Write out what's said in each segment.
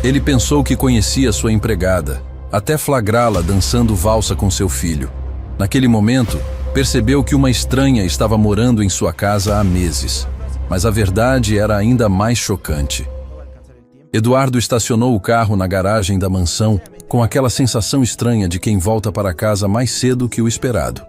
Ele pensou que conhecia sua empregada, até flagrá-la dançando valsa com seu filho. Naquele momento, percebeu que uma estranha estava morando em sua casa há meses. Mas a verdade era ainda mais chocante. Eduardo estacionou o carro na garagem da mansão com aquela sensação estranha de quem volta para casa mais cedo que o esperado.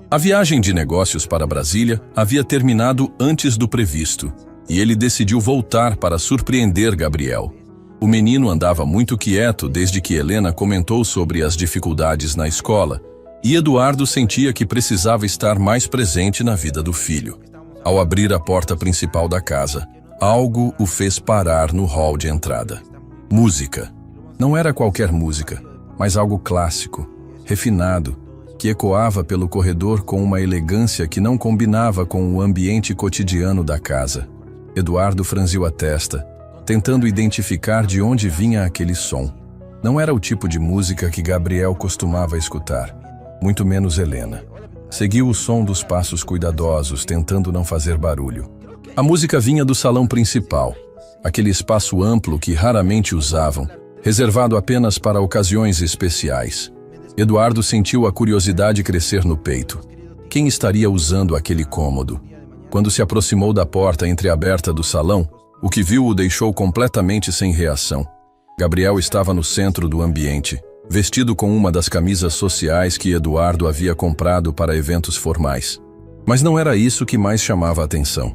A viagem de negócios para Brasília havia terminado antes do previsto, e ele decidiu voltar para surpreender Gabriel. O menino andava muito quieto desde que Helena comentou sobre as dificuldades na escola, e Eduardo sentia que precisava estar mais presente na vida do filho. Ao abrir a porta principal da casa, algo o fez parar no hall de entrada. Música. Não era qualquer música, mas algo clássico, refinado, que ecoava pelo corredor com uma elegância que não combinava com o ambiente cotidiano da casa. Eduardo franziu a testa, tentando identificar de onde vinha aquele som. Não era o tipo de música que Gabriel costumava escutar, muito menos Helena. Seguiu o som dos passos cuidadosos, tentando não fazer barulho. A música vinha do salão principal, aquele espaço amplo que raramente usavam, reservado apenas para ocasiões especiais. Eduardo sentiu a curiosidade crescer no peito. Quem estaria usando aquele cômodo? Quando se aproximou da porta entreaberta do salão, o que viu o deixou completamente sem reação. Gabriel estava no centro do ambiente, vestido com uma das camisas sociais que Eduardo havia comprado para eventos formais. Mas não era isso que mais chamava a atenção.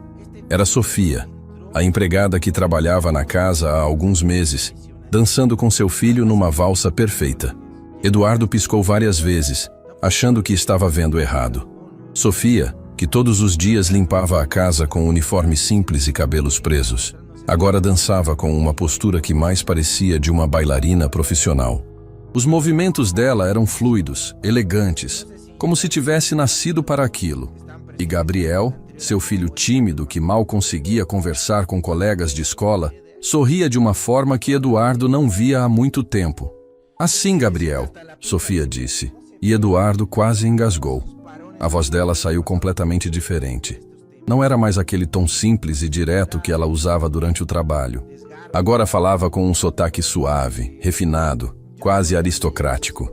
Era Sofia, a empregada que trabalhava na casa há alguns meses, dançando com seu filho numa valsa perfeita. Eduardo piscou várias vezes, achando que estava vendo errado. Sofia, que todos os dias limpava a casa com um uniforme simples e cabelos presos, agora dançava com uma postura que mais parecia de uma bailarina profissional. Os movimentos dela eram fluidos, elegantes, como se tivesse nascido para aquilo. E Gabriel, seu filho tímido que mal conseguia conversar com colegas de escola, sorria de uma forma que Eduardo não via há muito tempo. "Assim, Gabriel", Sofia disse, e Eduardo quase engasgou. A voz dela saiu completamente diferente. Não era mais aquele tom simples e direto que ela usava durante o trabalho. Agora falava com um sotaque suave, refinado, quase aristocrático.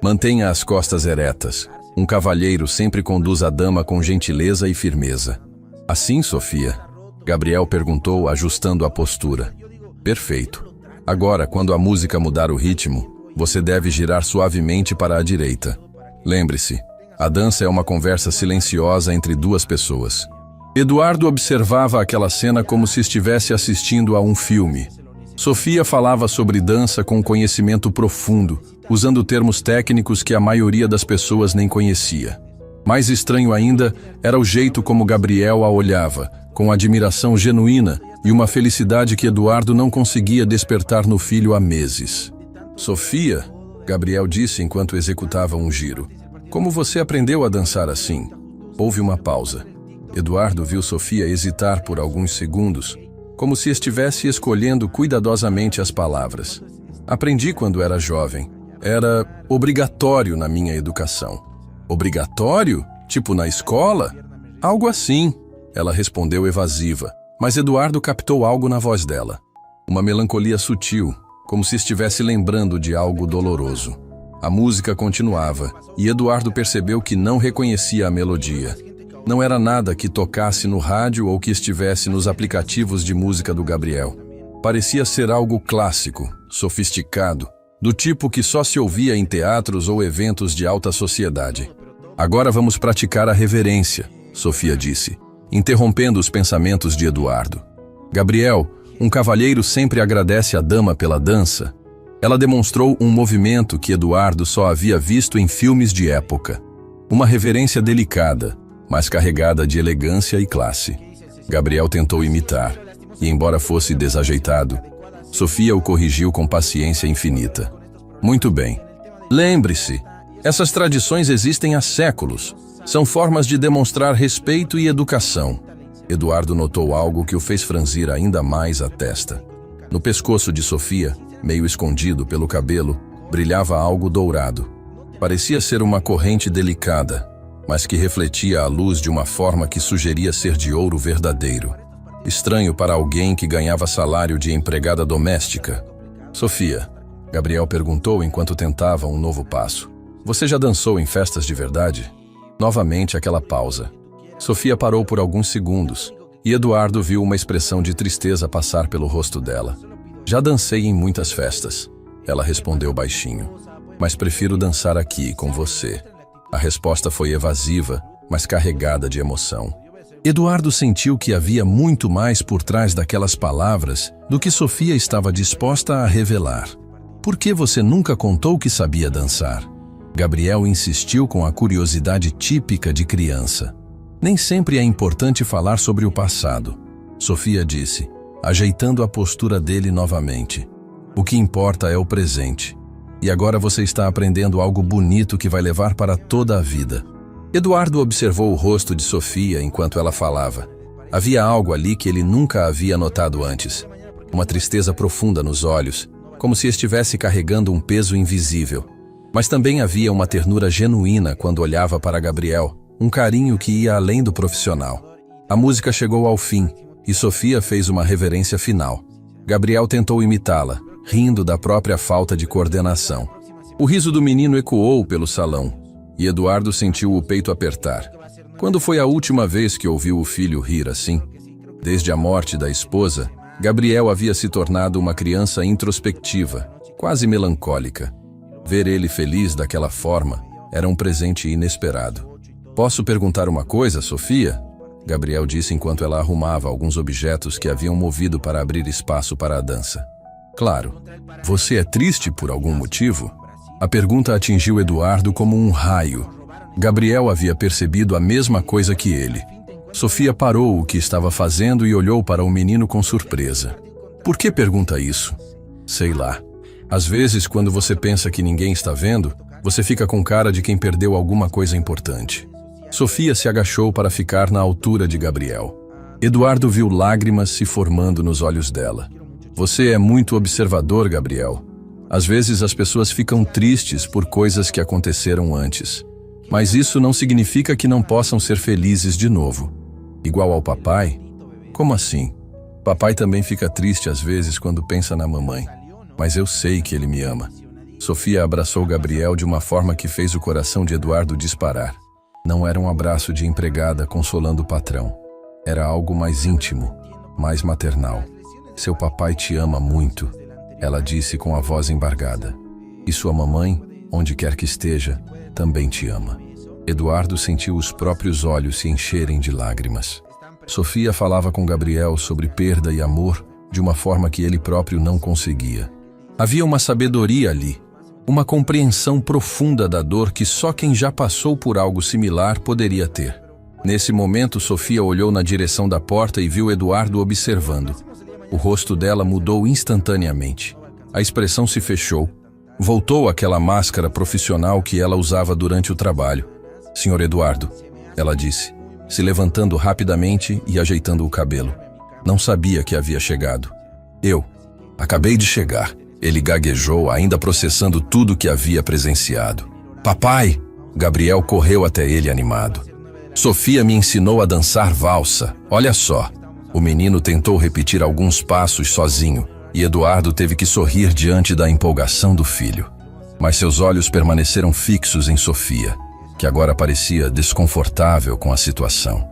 "Mantenha as costas eretas. Um cavalheiro sempre conduz a dama com gentileza e firmeza." "Assim, Sofia?" Gabriel perguntou, ajustando a postura. "Perfeito. Agora, quando a música mudar o ritmo, você deve girar suavemente para a direita. Lembre-se, a dança é uma conversa silenciosa entre duas pessoas." Eduardo observava aquela cena como se estivesse assistindo a um filme. Sofia falava sobre dança com conhecimento profundo, usando termos técnicos que a maioria das pessoas nem conhecia. Mais estranho ainda era o jeito como Gabriel a olhava, com admiração genuína e uma felicidade que Eduardo não conseguia despertar no filho há meses. "Sofia", Gabriel disse enquanto executava um giro, "como você aprendeu a dançar assim?" Houve uma pausa. Eduardo viu Sofia hesitar por alguns segundos, como se estivesse escolhendo cuidadosamente as palavras. "Aprendi quando era jovem. Era obrigatório na minha educação." "Obrigatório? Tipo na escola?" "Algo assim", ela respondeu evasiva, mas Eduardo captou algo na voz dela. Uma melancolia sutil, como se estivesse lembrando de algo doloroso. A música continuava, e Eduardo percebeu que não reconhecia a melodia. Não era nada que tocasse no rádio ou que estivesse nos aplicativos de música do Gabriel. Parecia ser algo clássico, sofisticado, do tipo que só se ouvia em teatros ou eventos de alta sociedade. "Agora vamos praticar a reverência", Sofia disse, interrompendo os pensamentos de Eduardo. "Gabriel, um cavalheiro sempre agradece a dama pela dança." Ela demonstrou um movimento que Eduardo só havia visto em filmes de época. Uma reverência delicada, mas carregada de elegância e classe. Gabriel tentou imitar, e embora fosse desajeitado, Sofia o corrigiu com paciência infinita. "Muito bem. Lembre-se, essas tradições existem há séculos. São formas de demonstrar respeito e educação." Eduardo notou algo que o fez franzir ainda mais a testa. No pescoço de Sofia, meio escondido pelo cabelo, brilhava algo dourado. Parecia ser uma corrente delicada, mas que refletia a luz de uma forma que sugeria ser de ouro verdadeiro. Estranho para alguém que ganhava salário de empregada doméstica. Sofia, Gabriel perguntou enquanto tentava um novo passo. Você já dançou em festas de verdade? Novamente aquela pausa. Sofia parou por alguns segundos e Eduardo viu uma expressão de tristeza passar pelo rosto dela. Já dancei em muitas festas, ela respondeu baixinho. Mas prefiro dançar aqui com você. A resposta foi evasiva, mas carregada de emoção. Eduardo sentiu que havia muito mais por trás daquelas palavras do que Sofia estava disposta a revelar. Por que você nunca contou que sabia dançar? Gabriel insistiu com a curiosidade típica de criança. Nem sempre é importante falar sobre o passado, Sofia disse, ajeitando a postura dele novamente. O que importa é o presente. E agora você está aprendendo algo bonito que vai levar para toda a vida. Eduardo observou o rosto de Sofia enquanto ela falava. Havia algo ali que ele nunca havia notado antes. Uma tristeza profunda nos olhos, como se estivesse carregando um peso invisível. Mas também havia uma ternura genuína quando olhava para Gabriel, um carinho que ia além do profissional. A música chegou ao fim e Sofia fez uma reverência final. Gabriel tentou imitá-la, rindo da própria falta de coordenação. O riso do menino ecoou pelo salão e Eduardo sentiu o peito apertar. Quando foi a última vez que ouviu o filho rir assim? Desde a morte da esposa, Gabriel havia se tornado uma criança introspectiva, quase melancólica. Ver ele feliz daquela forma era um presente inesperado. Posso perguntar uma coisa, Sofia? Gabriel disse enquanto ela arrumava alguns objetos que haviam movido para abrir espaço para a dança. Claro. Você é triste por algum motivo? A pergunta atingiu Eduardo como um raio. Gabriel havia percebido a mesma coisa que ele. Sofia parou o que estava fazendo e olhou para o menino com surpresa. Por que pergunta isso? Sei lá. Às vezes, quando você pensa que ninguém está vendo, você fica com cara de quem perdeu alguma coisa importante. Sofia se agachou para ficar na altura de Gabriel. Eduardo viu lágrimas se formando nos olhos dela. Você é muito observador, Gabriel. Às vezes as pessoas ficam tristes por coisas que aconteceram antes. Mas isso não significa que não possam ser felizes de novo. Igual ao papai? Como assim? Papai também fica triste às vezes quando pensa na mamãe. Mas eu sei que ele me ama. Sofia abraçou Gabriel de uma forma que fez o coração de Eduardo disparar. Não era um abraço de empregada consolando o patrão. Era algo mais íntimo, mais maternal. Seu papai te ama muito, ela disse com a voz embargada. E sua mamãe, onde quer que esteja, também te ama. Eduardo sentiu os próprios olhos se encherem de lágrimas. Sofia falava com Gabriel sobre perda e amor de uma forma que ele próprio não conseguia. Havia uma sabedoria ali, uma compreensão profunda da dor que só quem já passou por algo similar poderia ter. Nesse momento, Sofia olhou na direção da porta e viu Eduardo observando. O rosto dela mudou instantaneamente. A expressão se fechou. Voltou àquela máscara profissional que ela usava durante o trabalho. Senhor Eduardo, ela disse, se levantando rapidamente e ajeitando o cabelo. Não sabia que havia chegado. Eu. Acabei de chegar. Ele gaguejou, ainda processando tudo que havia presenciado. Papai! Gabriel correu até ele animado. Sofia me ensinou a dançar valsa. Olha só. O menino tentou repetir alguns passos sozinho, e Eduardo teve que sorrir diante da empolgação do filho. Mas seus olhos permaneceram fixos em Sofia, que agora parecia desconfortável com a situação.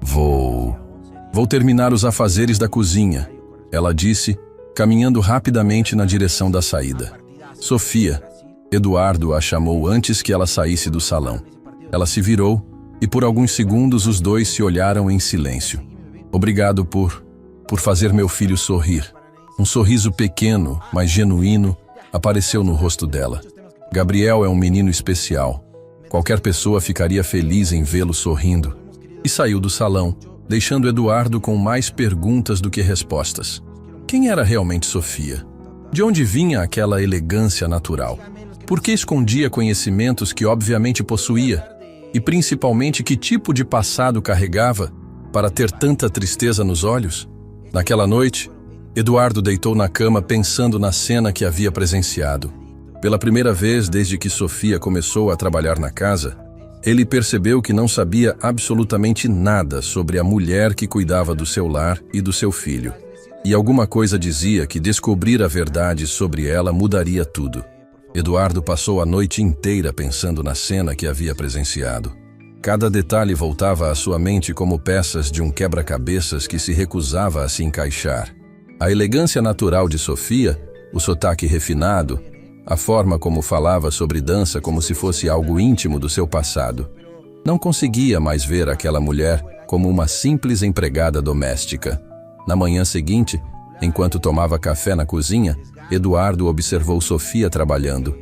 Vou terminar os afazeres da cozinha, ela disse, caminhando rapidamente na direção da saída. Sofia, Eduardo a chamou antes que ela saísse do salão. Ela se virou e por alguns segundos os dois se olharam em silêncio. Obrigado por fazer meu filho sorrir. Um sorriso pequeno, mas genuíno, apareceu no rosto dela. Gabriel é um menino especial. Qualquer pessoa ficaria feliz em vê-lo sorrindo. E saiu do salão, deixando Eduardo com mais perguntas do que respostas. Quem era realmente Sofia? De onde vinha aquela elegância natural? Por que escondia conhecimentos que obviamente possuía? E principalmente que tipo de passado carregava para ter tanta tristeza nos olhos? Naquela noite, Eduardo deitou na cama pensando na cena que havia presenciado. Pela primeira vez desde que Sofia começou a trabalhar na casa, ele percebeu que não sabia absolutamente nada sobre a mulher que cuidava do seu lar e do seu filho. E alguma coisa dizia que descobrir a verdade sobre ela mudaria tudo. Eduardo passou a noite inteira pensando na cena que havia presenciado. Cada detalhe voltava à sua mente como peças de um quebra-cabeças que se recusava a se encaixar. A elegância natural de Sofia, o sotaque refinado, a forma como falava sobre dança como se fosse algo íntimo do seu passado. Não conseguia mais ver aquela mulher como uma simples empregada doméstica. Na manhã seguinte, enquanto tomava café na cozinha, Eduardo observou Sofia trabalhando.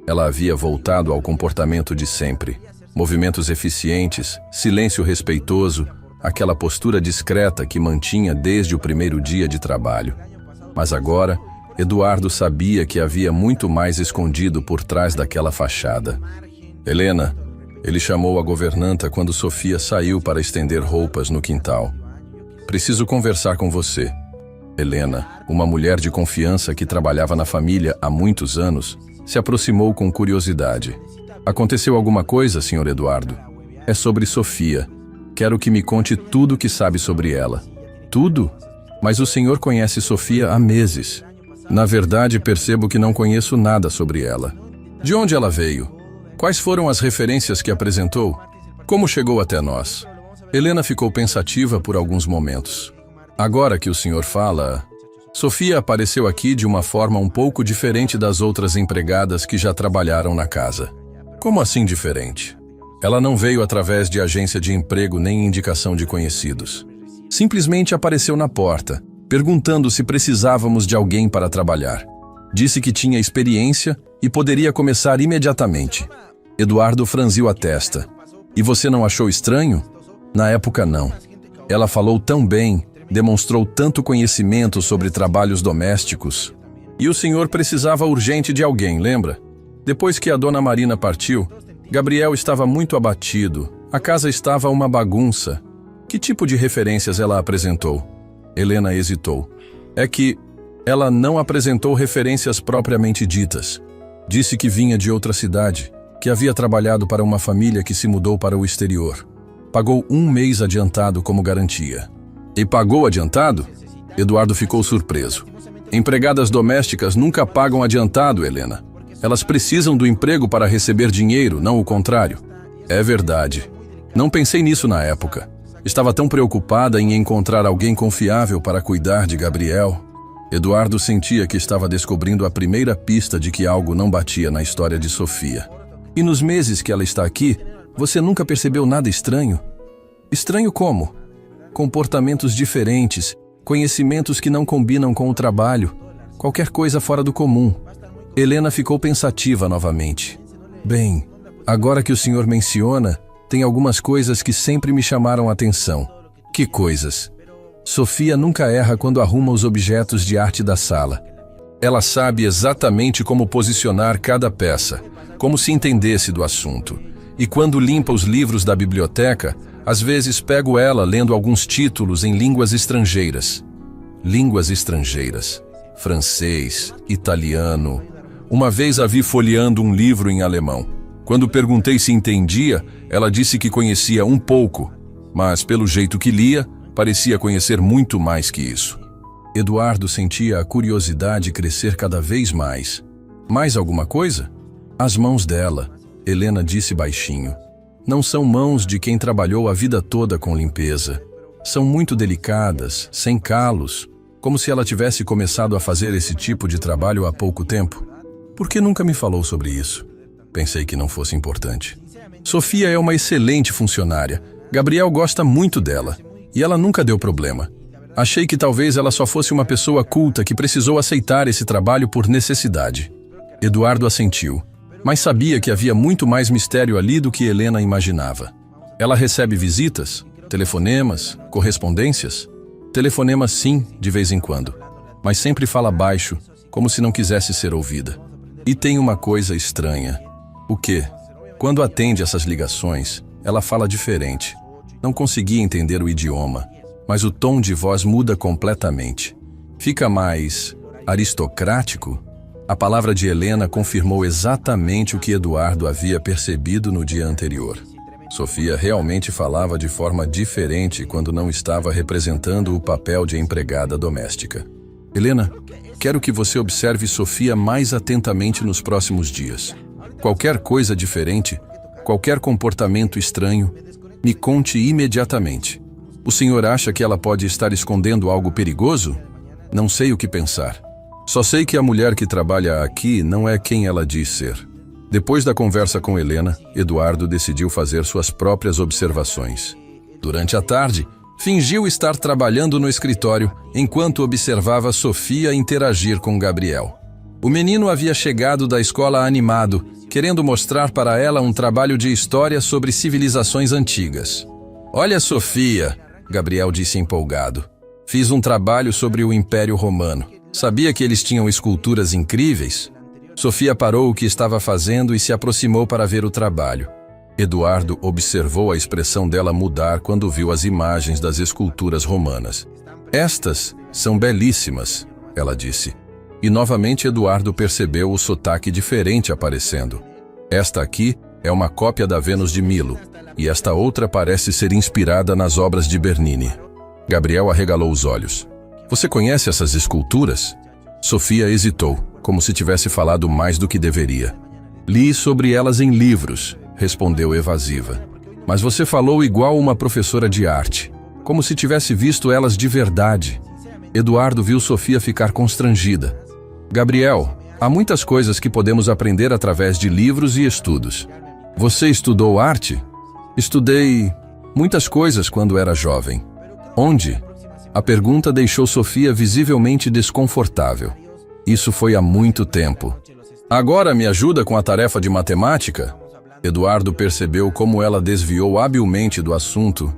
Ela havia voltado ao comportamento de sempre. Movimentos eficientes, silêncio respeitoso, aquela postura discreta que mantinha desde o primeiro dia de trabalho. Mas agora, Eduardo sabia que havia muito mais escondido por trás daquela fachada. Helena, ele chamou a governanta quando Sofia saiu para estender roupas no quintal. Preciso conversar com você. Helena, uma mulher de confiança que trabalhava na família há muitos anos, se aproximou com curiosidade. Aconteceu alguma coisa, Sr. Eduardo? É sobre Sofia. Quero que me conte tudo o que sabe sobre ela. Tudo? Mas o senhor conhece Sofia há meses. Na verdade, percebo que não conheço nada sobre ela. De onde ela veio? Quais foram as referências que apresentou? Como chegou até nós? Helena ficou pensativa por alguns momentos. Agora que o senhor fala... Sofia apareceu aqui de uma forma um pouco diferente das outras empregadas que já trabalharam na casa. Como assim diferente? Ela não veio através de agência de emprego nem indicação de conhecidos. Simplesmente apareceu na porta, perguntando se precisávamos de alguém para trabalhar. Disse que tinha experiência e poderia começar imediatamente. Eduardo franziu a testa. E você não achou estranho? Na época, não. Ela falou tão bem, demonstrou tanto conhecimento sobre trabalhos domésticos. E o senhor precisava urgente de alguém, lembra? Depois que a dona Marina partiu, Gabriel estava muito abatido. A casa estava uma bagunça. Que tipo de referências ela apresentou? Helena hesitou. É que ela não apresentou referências propriamente ditas. Disse que vinha de outra cidade, que havia trabalhado para uma família que se mudou para o exterior. Pagou 1 mês adiantado como garantia. E pagou adiantado? Eduardo ficou surpreso. Empregadas domésticas nunca pagam adiantado, Helena. Elas precisam do emprego para receber dinheiro, não o contrário. É verdade. Não pensei nisso na época. Estava tão preocupada em encontrar alguém confiável para cuidar de Gabriel. Eduardo sentia que estava descobrindo a primeira pista de que algo não batia na história de Sofia. E nos meses que ela está aqui, você nunca percebeu nada estranho? Estranho como? Comportamentos diferentes, conhecimentos que não combinam com o trabalho, qualquer coisa fora do comum. Helena ficou pensativa novamente. Bem, agora que o senhor menciona, tem algumas coisas que sempre me chamaram a atenção. Que coisas? Sofia nunca erra quando arruma os objetos de arte da sala. Ela sabe exatamente como posicionar cada peça, como se entendesse do assunto. E quando limpa os livros da biblioteca, às vezes pego ela lendo alguns títulos em línguas estrangeiras. Línguas estrangeiras. Francês, italiano... Uma vez a vi folheando um livro em alemão. Quando perguntei se entendia, ela disse que conhecia um pouco, mas pelo jeito que lia, parecia conhecer muito mais que isso. Eduardo sentia a curiosidade crescer cada vez mais. Mais alguma coisa? As mãos dela, Helena disse baixinho. Não são mãos de quem trabalhou a vida toda com limpeza. São muito delicadas, sem calos, como se ela tivesse começado a fazer esse tipo de trabalho há pouco tempo. Por que nunca me falou sobre isso? Pensei que não fosse importante. Sofia é uma excelente funcionária. Gabriel gosta muito dela. E ela nunca deu problema. Achei que talvez ela só fosse uma pessoa culta que precisou aceitar esse trabalho por necessidade. Eduardo assentiu, mas sabia que havia muito mais mistério ali do que Helena imaginava. Ela recebe visitas, telefonemas, correspondências? Telefonemas sim, de vez em quando. Mas sempre fala baixo, como se não quisesse ser ouvida. E tem uma coisa estranha. O quê? Quando atende essas ligações, ela fala diferente. Não conseguia entender o idioma, mas o tom de voz muda completamente. Fica mais aristocrático? A palavra de Helena confirmou exatamente o que Eduardo havia percebido no dia anterior. Sofia realmente falava de forma diferente quando não estava representando o papel de empregada doméstica. Helena, quero que você observe Sofia mais atentamente nos próximos dias. Qualquer coisa diferente, qualquer comportamento estranho, me conte imediatamente. O senhor acha que ela pode estar escondendo algo perigoso? Não sei o que pensar. Só sei que a mulher que trabalha aqui não é quem ela diz ser. Depois da conversa com Helena, Eduardo decidiu fazer suas próprias observações. Durante a tarde, fingiu estar trabalhando no escritório enquanto observava Sofia interagir com Gabriel. O menino havia chegado da escola animado, querendo mostrar para ela um trabalho de história sobre civilizações antigas. "Olha, Sofia", Gabriel disse empolgado. "Fiz um trabalho sobre o Império Romano. Sabia que eles tinham esculturas incríveis?" Sofia parou o que estava fazendo e se aproximou para ver o trabalho. Eduardo observou a expressão dela mudar quando viu as imagens das esculturas romanas. "Estas são belíssimas", ela disse. E novamente Eduardo percebeu o sotaque diferente aparecendo. "Esta aqui é uma cópia da Vênus de Milo, e esta outra parece ser inspirada nas obras de Bernini." Gabriel arregalou os olhos. "Você conhece essas esculturas?" Sofia hesitou, como se tivesse falado mais do que deveria. "Li sobre elas em livros", respondeu evasiva. "Mas você falou igual uma professora de arte, como se tivesse visto elas de verdade." Eduardo viu Sofia ficar constrangida. "Gabriel, há muitas coisas que podemos aprender através de livros e estudos. Você estudou arte?" "Estudei muitas coisas quando era jovem." "Onde?" A pergunta deixou Sofia visivelmente desconfortável. "Isso foi há muito tempo." "Agora me ajuda com a tarefa de matemática?" Eduardo percebeu como ela desviou habilmente do assunto,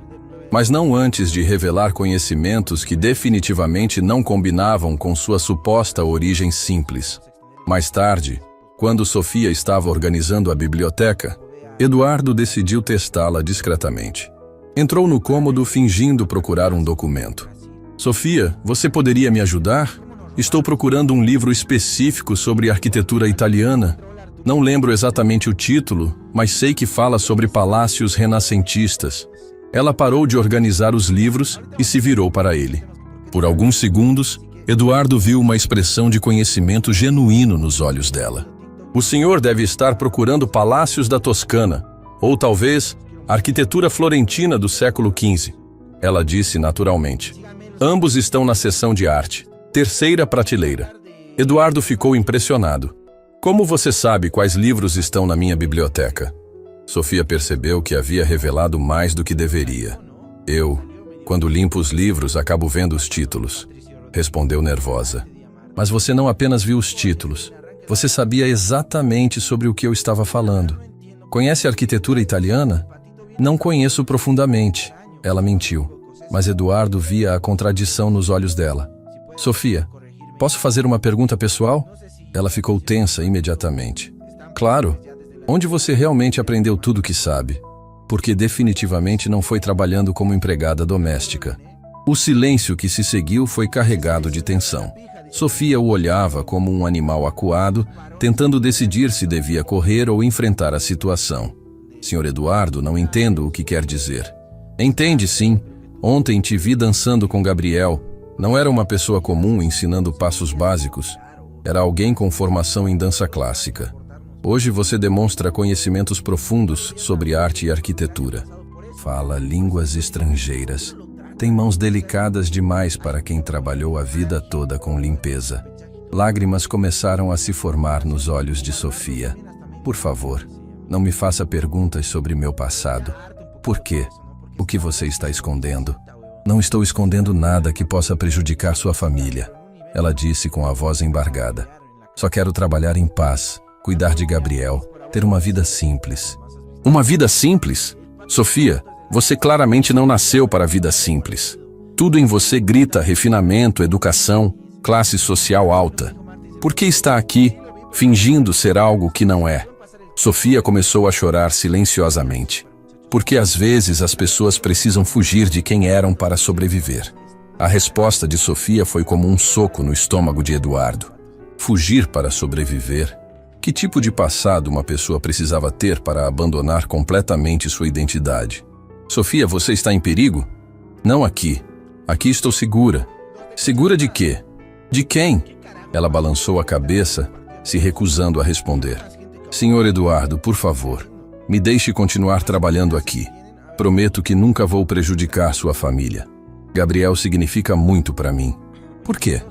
mas não antes de revelar conhecimentos que definitivamente não combinavam com sua suposta origem simples. Mais tarde, quando Sofia estava organizando a biblioteca, Eduardo decidiu testá-la discretamente. Entrou no cômodo fingindo procurar um documento. "Sofia, você poderia me ajudar? Estou procurando um livro específico sobre arquitetura italiana. Não lembro exatamente o título, mas sei que fala sobre palácios renascentistas." Ela parou de organizar os livros e se virou para ele. Por alguns segundos, Eduardo viu uma expressão de conhecimento genuíno nos olhos dela. "O senhor deve estar procurando palácios da Toscana, ou talvez arquitetura florentina do século XV", ela disse naturalmente. "Ambos estão na seção de arte, terceira prateleira." Eduardo ficou impressionado. "Como você sabe quais livros estão na minha biblioteca?" Sofia percebeu que havia revelado mais do que deveria. Quando limpo os livros, acabo vendo os títulos", respondeu nervosa. "Mas você não apenas viu os títulos. Você sabia exatamente sobre o que eu estava falando. Conhece a arquitetura italiana?" "Não conheço profundamente", ela mentiu. Mas Eduardo via a contradição nos olhos dela. "Sofia, posso fazer uma pergunta pessoal?" Ela ficou tensa imediatamente. "Claro. Onde você realmente aprendeu tudo o que sabe?" Porque definitivamente não foi trabalhando como empregada doméstica. O silêncio que se seguiu foi carregado de tensão. Sofia o olhava como um animal acuado, tentando decidir se devia correr ou enfrentar a situação. "Senhor Eduardo, não entendo o que quer dizer." "Entende sim. Ontem te vi dançando com Gabriel. Não era uma pessoa comum ensinando passos básicos. Era alguém com formação em dança clássica. Hoje você demonstra conhecimentos profundos sobre arte e arquitetura. Fala línguas estrangeiras. Tem mãos delicadas demais para quem trabalhou a vida toda com limpeza." Lágrimas começaram a se formar nos olhos de Sofia. "Por favor, não me faça perguntas sobre meu passado. Por quê? O que você está escondendo?" "Não estou escondendo nada que possa prejudicar sua família", ela disse com a voz embargada. "Só quero trabalhar em paz, cuidar de Gabriel, ter uma vida simples." "Uma vida simples? Sofia, você claramente não nasceu para a vida simples. Tudo em você grita refinamento, educação, classe social alta. Por que está aqui, fingindo ser algo que não é?" Sofia começou a chorar silenciosamente. Porque às vezes as pessoas precisam fugir de quem eram para sobreviver. A resposta de Sofia foi como um soco no estômago de Eduardo. Fugir para sobreviver? Que tipo de passado uma pessoa precisava ter para abandonar completamente sua identidade? Sofia, você está em perigo? Não aqui. Aqui estou segura. Segura de quê? De quem? Ela balançou a cabeça, se recusando a responder. Senhor Eduardo, por favor, me deixe continuar trabalhando aqui. Prometo que nunca vou prejudicar sua família. Gabriel significa muito para mim. Por quê?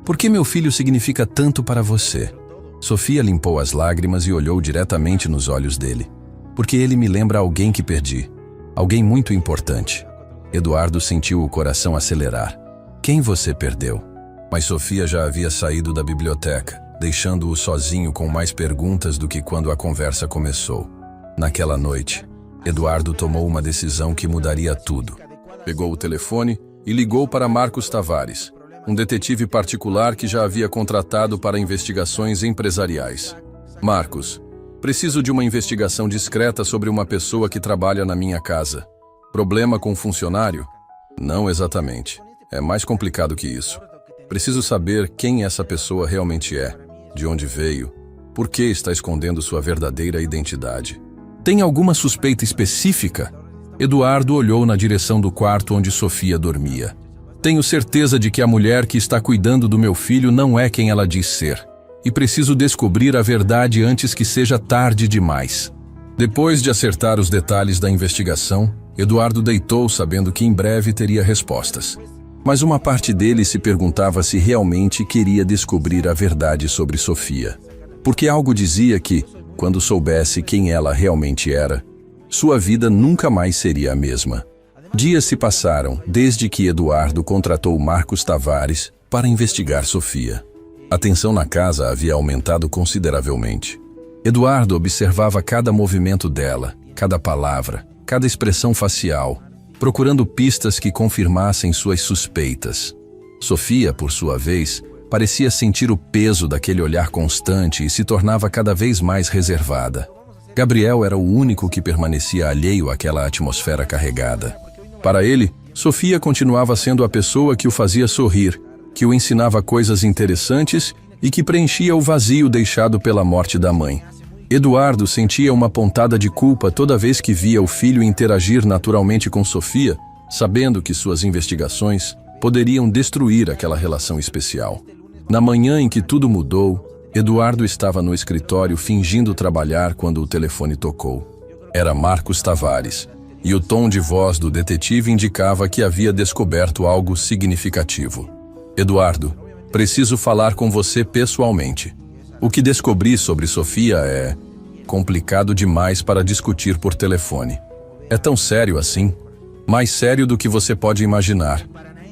Por que meu filho significa tanto para você? Sofia limpou as lágrimas e olhou diretamente nos olhos dele. Porque ele me lembra alguém que perdi. Alguém muito importante. Eduardo sentiu o coração acelerar. Quem você perdeu? Mas Sofia já havia saído da biblioteca, deixando-o sozinho com mais perguntas do que quando a conversa começou. Naquela noite, Eduardo tomou uma decisão que mudaria tudo. Pegou o telefone e ligou para Marcos Tavares, um detetive particular que já havia contratado para investigações empresariais. Marcos, preciso de uma investigação discreta sobre uma pessoa que trabalha na minha casa. Problema com um funcionário? Não exatamente. É mais complicado que isso. Preciso saber quem essa pessoa realmente é, de onde veio, por que está escondendo sua verdadeira identidade. Tem alguma suspeita específica? Eduardo olhou na direção do quarto onde Sofia dormia. Tenho certeza de que a mulher que está cuidando do meu filho não é quem ela diz ser. E preciso descobrir a verdade antes que seja tarde demais. Depois de acertar os detalhes da investigação, Eduardo deitou sabendo que em breve teria respostas. Mas uma parte dele se perguntava se realmente queria descobrir a verdade sobre Sofia. Porque algo dizia que, quando soubesse quem ela realmente era, sua vida nunca mais seria a mesma. Dias se passaram desde que Eduardo contratou Marcos Tavares para investigar Sofia. A tensão na casa havia aumentado consideravelmente. Eduardo observava cada movimento dela, cada palavra, cada expressão facial, procurando pistas que confirmassem suas suspeitas. Sofia, por sua vez, parecia sentir o peso daquele olhar constante e se tornava cada vez mais reservada. Gabriel era o único que permanecia alheio àquela atmosfera carregada. Para ele, Sofia continuava sendo a pessoa que o fazia sorrir, que o ensinava coisas interessantes e que preenchia o vazio deixado pela morte da mãe. Eduardo sentia uma pontada de culpa toda vez que via o filho interagir naturalmente com Sofia, sabendo que suas investigações poderiam destruir aquela relação especial. Na manhã em que tudo mudou, Eduardo estava no escritório fingindo trabalhar quando o telefone tocou. Era Marcos Tavares, e o tom de voz do detetive indicava que havia descoberto algo significativo. Eduardo, preciso falar com você pessoalmente. O que descobri sobre Sofia é complicado demais para discutir por telefone. É tão sério assim? Mais sério do que você pode imaginar.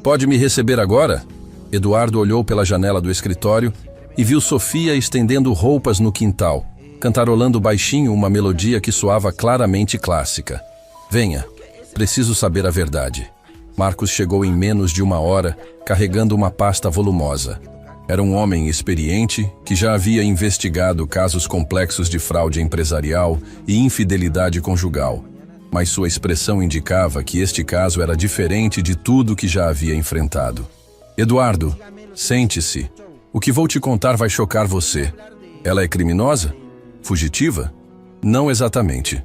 Pode me receber agora? Eduardo olhou pela janela do escritório e viu Sofia estendendo roupas no quintal, cantarolando baixinho uma melodia que soava claramente clássica. Venha, preciso saber a verdade. Marcos chegou em menos de uma hora, carregando uma pasta volumosa. Era um homem experiente que já havia investigado casos complexos de fraude empresarial e infidelidade conjugal. Mas sua expressão indicava que este caso era diferente de tudo que já havia enfrentado. Eduardo, sente-se. O que vou te contar vai chocar você. Ela é criminosa? Fugitiva? Não exatamente.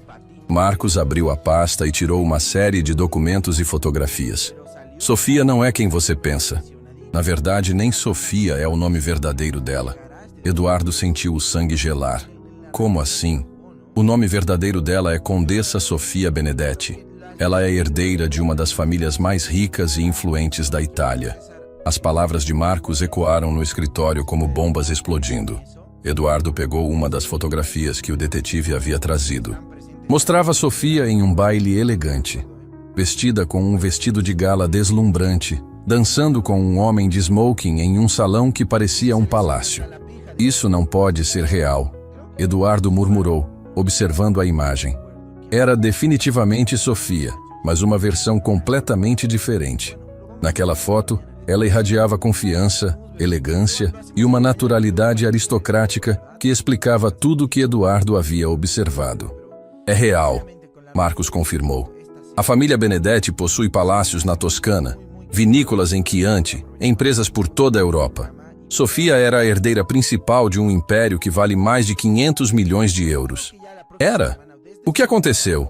Marcos abriu a pasta e tirou uma série de documentos e fotografias. Sofia não é quem você pensa. Na verdade, nem Sofia é o nome verdadeiro dela. Eduardo sentiu o sangue gelar. Como assim? O nome verdadeiro dela é Condessa Sofia Benedetti. Ela é herdeira de uma das famílias mais ricas e influentes da Itália. As palavras de Marcos ecoaram no escritório como bombas explodindo. Eduardo pegou uma das fotografias que o detetive havia trazido. Mostrava Sofia em um baile elegante, vestida com um vestido de gala deslumbrante, dançando com um homem de smoking em um salão que parecia um palácio. Isso não pode ser real, Eduardo murmurou, observando a imagem. Era definitivamente Sofia, mas uma versão completamente diferente. Naquela foto, ela irradiava confiança, elegância e uma naturalidade aristocrática que explicava tudo o que Eduardo havia observado. É real, Marcos confirmou. A família Benedetti possui palácios na Toscana, vinícolas em Chianti, empresas por toda a Europa. Sofia era a herdeira principal de um império que vale mais de 500 milhões de euros. Era? O que aconteceu?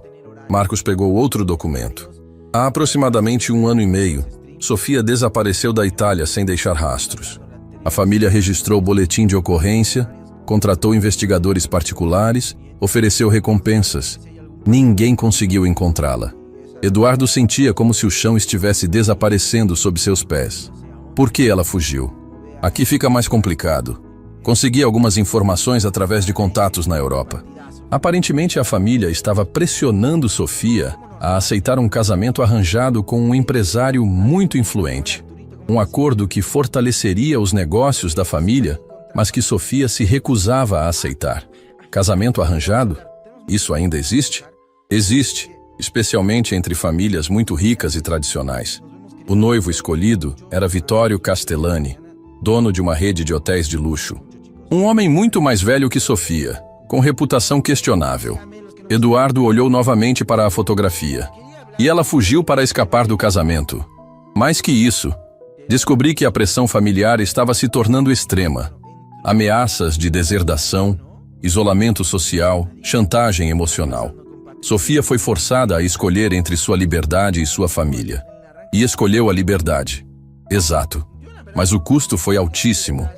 Marcos pegou outro documento. Há aproximadamente 1 ano e meio, Sofia desapareceu da Itália sem deixar rastros. A família registrou boletim de ocorrência, contratou investigadores particulares, ofereceu recompensas. Ninguém conseguiu encontrá-la. Eduardo sentia como se o chão estivesse desaparecendo sob seus pés. Por que ela fugiu? Aqui fica mais complicado. Consegui algumas informações através de contatos na Europa. Aparentemente a família estava pressionando Sofia a aceitar um casamento arranjado com um empresário muito influente. Um acordo que fortaleceria os negócios da família, mas que Sofia se recusava a aceitar. Casamento arranjado? Isso ainda existe? Existe, especialmente entre famílias muito ricas e tradicionais. O noivo escolhido era Vittorio Castellani, dono de uma rede de hotéis de luxo. Um homem muito mais velho que Sofia, com reputação questionável. Eduardo olhou novamente para a fotografia. E ela fugiu para escapar do casamento. Mais que isso, descobri que a pressão familiar estava se tornando extrema. Ameaças de deserdação, isolamento social, chantagem emocional. Sofia foi forçada a escolher entre sua liberdade e sua família. E escolheu a liberdade. Exato. Mas o custo foi altíssimo.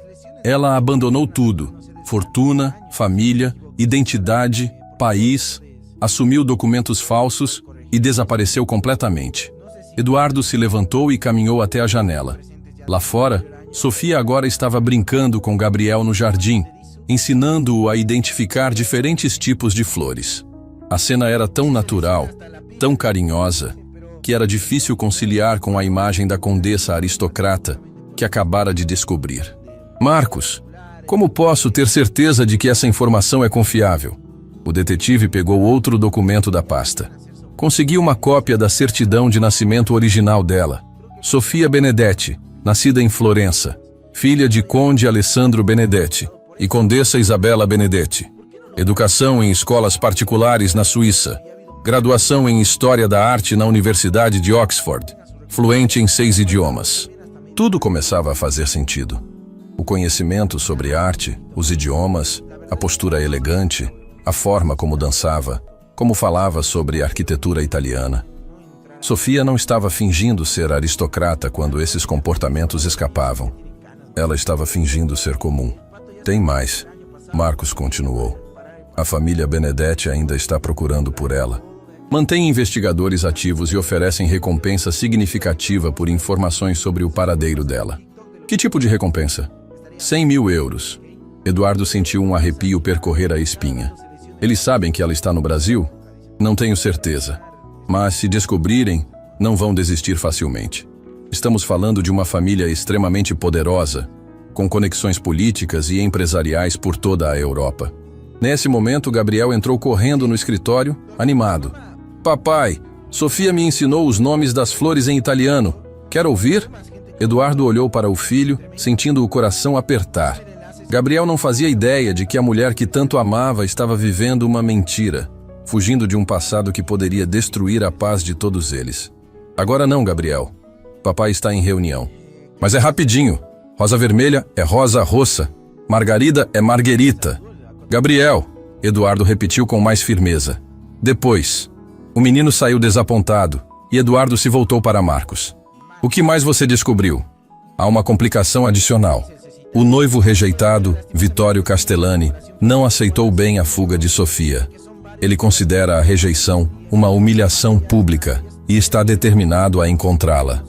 Ela abandonou tudo: fortuna, família, identidade, país, assumiu documentos falsos e desapareceu completamente. Eduardo se levantou e caminhou até a janela. Lá fora, Sofia agora estava brincando com Gabriel no jardim, ensinando-o a identificar diferentes tipos de flores. A cena era tão natural, tão carinhosa, que era difícil conciliar com a imagem da condessa aristocrata que acabara de descobrir. Marcos, como posso ter certeza de que essa informação é confiável? O detetive pegou outro documento da pasta. Conseguiu uma cópia da certidão de nascimento original dela. Sofia Benedetti, nascida em Florença, filha de Conde Alessandro Benedetti e Condessa Isabella Benedetti. Educação em escolas particulares na Suíça. Graduação em História da Arte na Universidade de Oxford. Fluente em 6 idiomas. Tudo começava a fazer sentido. O conhecimento sobre arte, os idiomas, a postura elegante, a forma como dançava, como falava sobre arquitetura italiana. Sofia não estava fingindo ser aristocrata quando esses comportamentos escapavam. Ela estava fingindo ser comum. Tem mais, Marcos continuou. A família Benedetti ainda está procurando por ela. Mantém investigadores ativos e oferecem recompensa significativa por informações sobre o paradeiro dela. Que tipo de recompensa? 100 mil euros. Eduardo sentiu um arrepio percorrer a espinha. Eles sabem que ela está no Brasil? Não tenho certeza. Mas se descobrirem, não vão desistir facilmente. Estamos falando de uma família extremamente poderosa, com conexões políticas e empresariais por toda a Europa. Nesse momento, Gabriel entrou correndo no escritório, animado. Papai, Sofia me ensinou os nomes das flores em italiano. Quer ouvir? Eduardo olhou para o filho, sentindo o coração apertar. Gabriel não fazia ideia de que a mulher que tanto amava estava vivendo uma mentira, fugindo de um passado que poderia destruir a paz de todos eles. Agora não, Gabriel. Papai está em reunião. Mas é rapidinho. Rosa vermelha é rosa roça. Margarida é marguerita. Gabriel, Eduardo repetiu com mais firmeza. Depois, o menino saiu desapontado e Eduardo se voltou para Marcos. O que mais você descobriu? Há uma complicação adicional. O noivo rejeitado, Vittorio Castellani, não aceitou bem a fuga de Sofia. Ele considera a rejeição uma humilhação pública e está determinado a encontrá-la.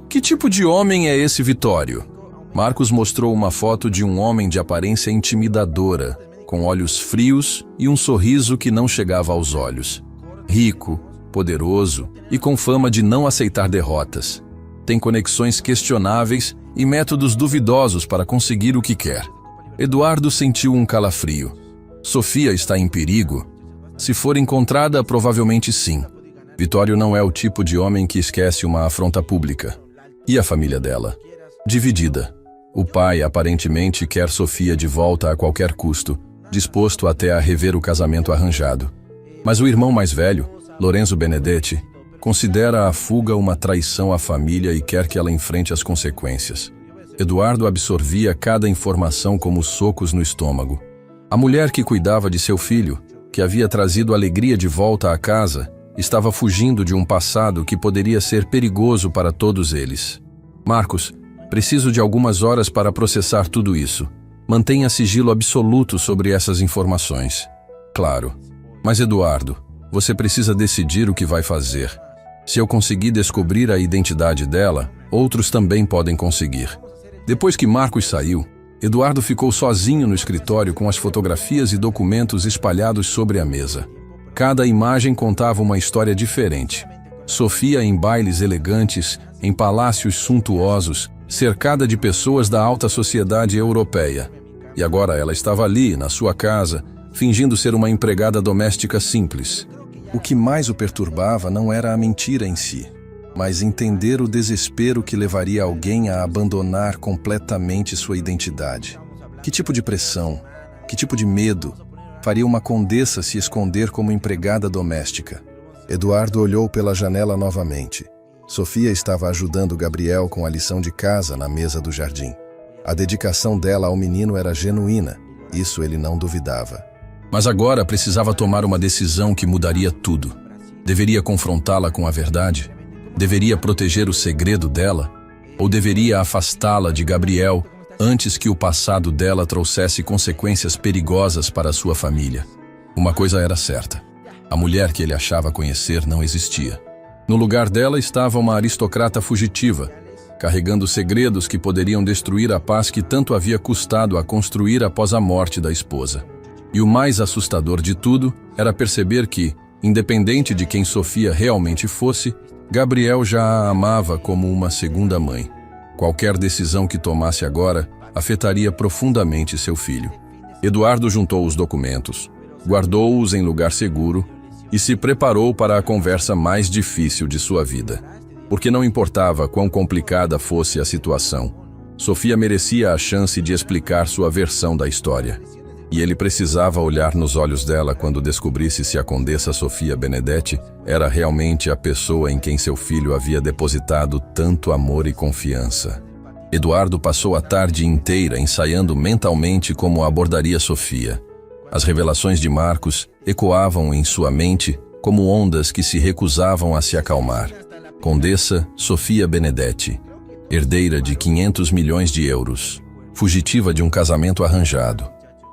Que tipo de homem é esse Vittorio? Marcos mostrou uma foto de um homem de aparência intimidadora, com olhos frios e um sorriso que não chegava aos olhos. Rico, poderoso e com fama de não aceitar derrotas. Tem conexões questionáveis e métodos duvidosos para conseguir o que quer. Eduardo sentiu um calafrio. Sofia está em perigo? Se for encontrada, provavelmente sim. Vittorio não é o tipo de homem que esquece uma afronta pública. E a família dela? Dividida. O pai aparentemente quer Sofia de volta a qualquer custo, disposto até a rever o casamento arranjado. Mas o irmão mais velho, Lorenzo Benedetti, considera a fuga uma traição à família e quer que ela enfrente as consequências. Eduardo absorvia cada informação como socos no estômago. A mulher que cuidava de seu filho, que havia trazido alegria de volta à casa, estava fugindo de um passado que poderia ser perigoso para todos eles. Marcos, preciso de algumas horas para processar tudo isso. Mantenha sigilo absoluto sobre essas informações. Claro. Mas Eduardo, você precisa decidir o que vai fazer. Se eu conseguir descobrir a identidade dela, outros também podem conseguir. Depois que Marcos saiu, Eduardo ficou sozinho no escritório com as fotografias e documentos espalhados sobre a mesa. Cada imagem contava uma história diferente. Sofia em bailes elegantes, em palácios suntuosos, cercada de pessoas da alta sociedade europeia. E agora ela estava ali, na sua casa, fingindo ser uma empregada doméstica simples. O que mais o perturbava não era a mentira em si, mas entender o desespero que levaria alguém a abandonar completamente sua identidade. Que tipo de pressão, que tipo de medo faria uma condessa se esconder como empregada doméstica? Eduardo olhou pela janela novamente. Sofia estava ajudando Gabriel com a lição de casa na mesa do jardim. A dedicação dela ao menino era genuína, isso ele não duvidava. Mas agora precisava tomar uma decisão que mudaria tudo. Deveria confrontá-la com a verdade? Deveria proteger o segredo dela? Ou deveria afastá-la de Gabriel antes que o passado dela trouxesse consequências perigosas para sua família? Uma coisa era certa. A mulher que ele achava conhecer não existia. No lugar dela estava uma aristocrata fugitiva, carregando segredos que poderiam destruir a paz que tanto havia custado a construir após a morte da esposa. E o mais assustador de tudo era perceber que, independente de quem Sofia realmente fosse, Gabriel já a amava como uma segunda mãe. Qualquer decisão que tomasse agora afetaria profundamente seu filho. Eduardo juntou os documentos, guardou-os em lugar seguro e se preparou para a conversa mais difícil de sua vida. Porque não importava quão complicada fosse a situação, Sofia merecia a chance de explicar sua versão da história. E ele precisava olhar nos olhos dela quando descobrisse se a Condessa Sofia Benedetti era realmente a pessoa em quem seu filho havia depositado tanto amor e confiança. Eduardo passou a tarde inteira ensaiando mentalmente como abordaria Sofia. As revelações de Marcos ecoavam em sua mente como ondas que se recusavam a se acalmar. Condessa Sofia Benedetti, herdeira de 500 milhões de euros, fugitiva de um casamento arranjado.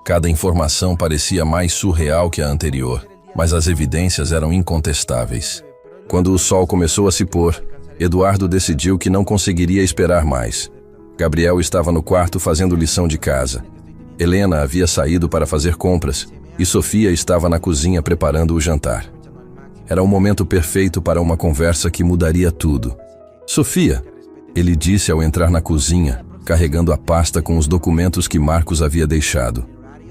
Cada informação parecia mais surreal que a anterior, mas as evidências eram incontestáveis. Quando o sol começou a se pôr, Eduardo decidiu que não conseguiria esperar mais. Gabriel estava no quarto fazendo lição de casa. Helena havia saído para fazer compras e Sofia estava na cozinha preparando o jantar. Era o momento perfeito para uma conversa que mudaria tudo. "Sofia", ele disse ao entrar na cozinha, carregando a pasta com os documentos que Marcos havia deixado.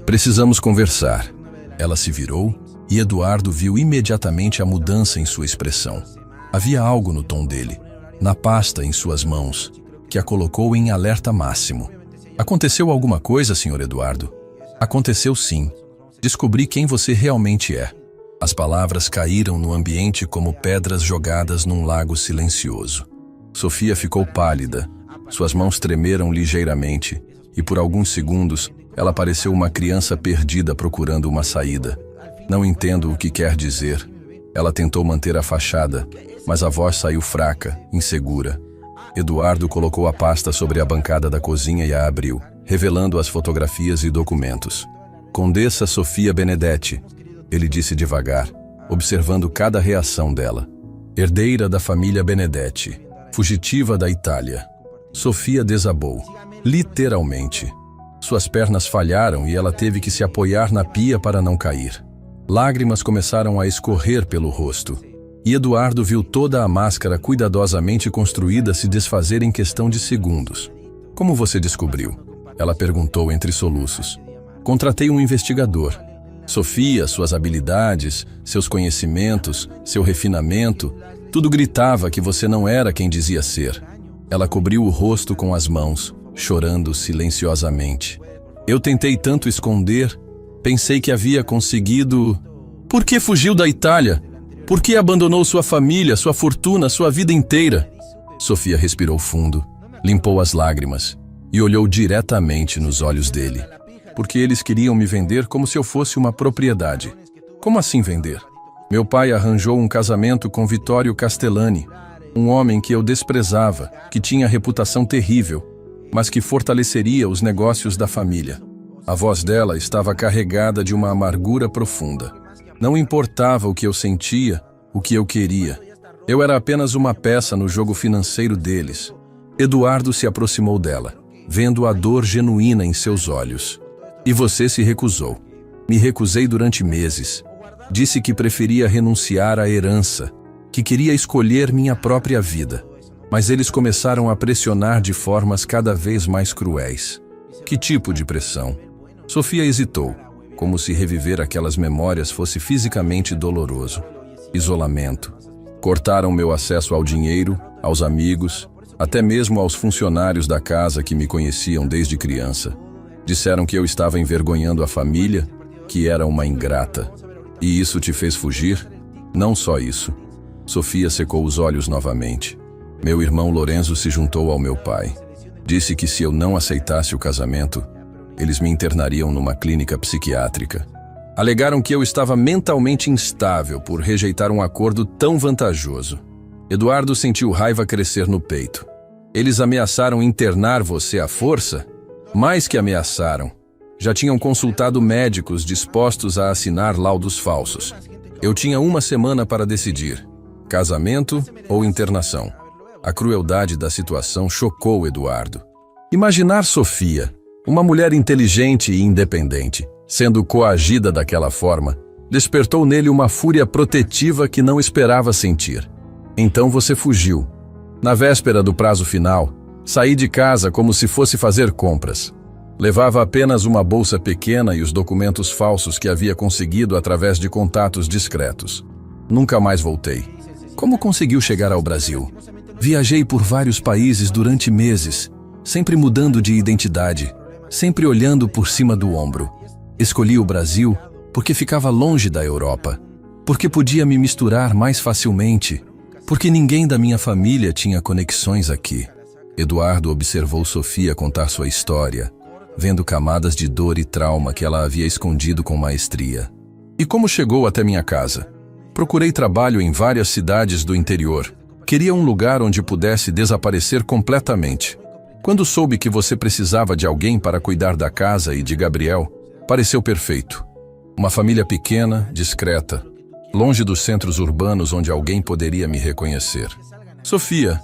"Precisamos conversar." Ela se virou e Eduardo viu imediatamente a mudança em sua expressão. Havia algo no tom dele, na pasta em suas mãos, que a colocou em alerta máximo. "Aconteceu alguma coisa, Sr. Eduardo?" "Aconteceu sim. Descobri quem você realmente é." As palavras caíram no ambiente como pedras jogadas num lago silencioso. Sofia ficou pálida, suas mãos tremeram ligeiramente e por alguns segundos ela pareceu uma criança perdida procurando uma saída. "Não entendo o que quer dizer." Ela tentou manter a fachada, mas a voz saiu fraca, insegura. Eduardo colocou a pasta sobre a bancada da cozinha e a abriu, revelando as fotografias e documentos. "Condessa Sofia Benedetti", ele disse devagar, observando cada reação dela. "Herdeira da família Benedetti, fugitiva da Itália." Sofia desabou, literalmente. Suas pernas falharam e ela teve que se apoiar na pia para não cair. Lágrimas começaram a escorrer pelo rosto. E Eduardo viu toda a máscara cuidadosamente construída se desfazer em questão de segundos. "Como você descobriu?" ela perguntou entre soluços. "Contratei um investigador. Sofia, suas habilidades, seus conhecimentos, seu refinamento, tudo gritava que você não era quem dizia ser." Ela cobriu o rosto com as mãos, chorando silenciosamente. "Eu tentei tanto esconder, pensei que havia conseguido." "Por que fugiu da Itália? Por que abandonou sua família, sua fortuna, sua vida inteira?" Sofia respirou fundo, limpou as lágrimas e olhou diretamente nos olhos dele. Porque eles queriam me vender como se eu fosse uma propriedade. Como assim vender? Meu pai arranjou um casamento com Vittorio Castellani, um homem que eu desprezava, que tinha reputação terrível, mas que fortaleceria os negócios da família. A voz dela estava carregada de uma amargura profunda. Não importava o que eu sentia, o que eu queria. Eu era apenas uma peça no jogo financeiro deles. Eduardo se aproximou dela, vendo a dor genuína em seus olhos. E você se recusou. Me recusei durante meses. Disse que preferia renunciar à herança, que queria escolher minha própria vida. Mas eles começaram a pressionar de formas cada vez mais cruéis. Que tipo de pressão? Sofia hesitou, como se reviver aquelas memórias fosse fisicamente doloroso. Isolamento. Cortaram meu acesso ao dinheiro, aos amigos, até mesmo aos funcionários da casa que me conheciam desde criança. Disseram que eu estava envergonhando a família, que era uma ingrata. E isso te fez fugir? Não só isso. Sofia secou os olhos novamente. Meu irmão Lorenzo se juntou ao meu pai. Disse que se eu não aceitasse o casamento, eles me internariam numa clínica psiquiátrica. Alegaram que eu estava mentalmente instável por rejeitar um acordo tão vantajoso. Eduardo sentiu raiva crescer no peito. Eles ameaçaram internar você à força? Mais que ameaçaram. Já tinham consultado médicos dispostos a assinar laudos falsos. Eu tinha uma semana para decidir: casamento ou internação. A crueldade da situação chocou Eduardo. Imaginar Sofia, uma mulher inteligente e independente, sendo coagida daquela forma, despertou nele uma fúria protetiva que não esperava sentir. Então você fugiu. Na véspera do prazo final, saí de casa como se fosse fazer compras. Levava apenas uma bolsa pequena e os documentos falsos que havia conseguido através de contatos discretos. Nunca mais voltei. Como conseguiu chegar ao Brasil? Viajei por vários países durante meses, sempre mudando de identidade, sempre olhando por cima do ombro. Escolhi o Brasil porque ficava longe da Europa, porque podia me misturar mais facilmente, porque ninguém da minha família tinha conexões aqui. Eduardo observou Sofia contar sua história, vendo camadas de dor e trauma que ela havia escondido com maestria. E como chegou até minha casa? Procurei trabalho em várias cidades do interior. Queria um lugar onde pudesse desaparecer completamente. Quando soube que você precisava de alguém para cuidar da casa e de Gabriel, pareceu perfeito. Uma família pequena, discreta, longe dos centros urbanos onde alguém poderia me reconhecer. Sofia,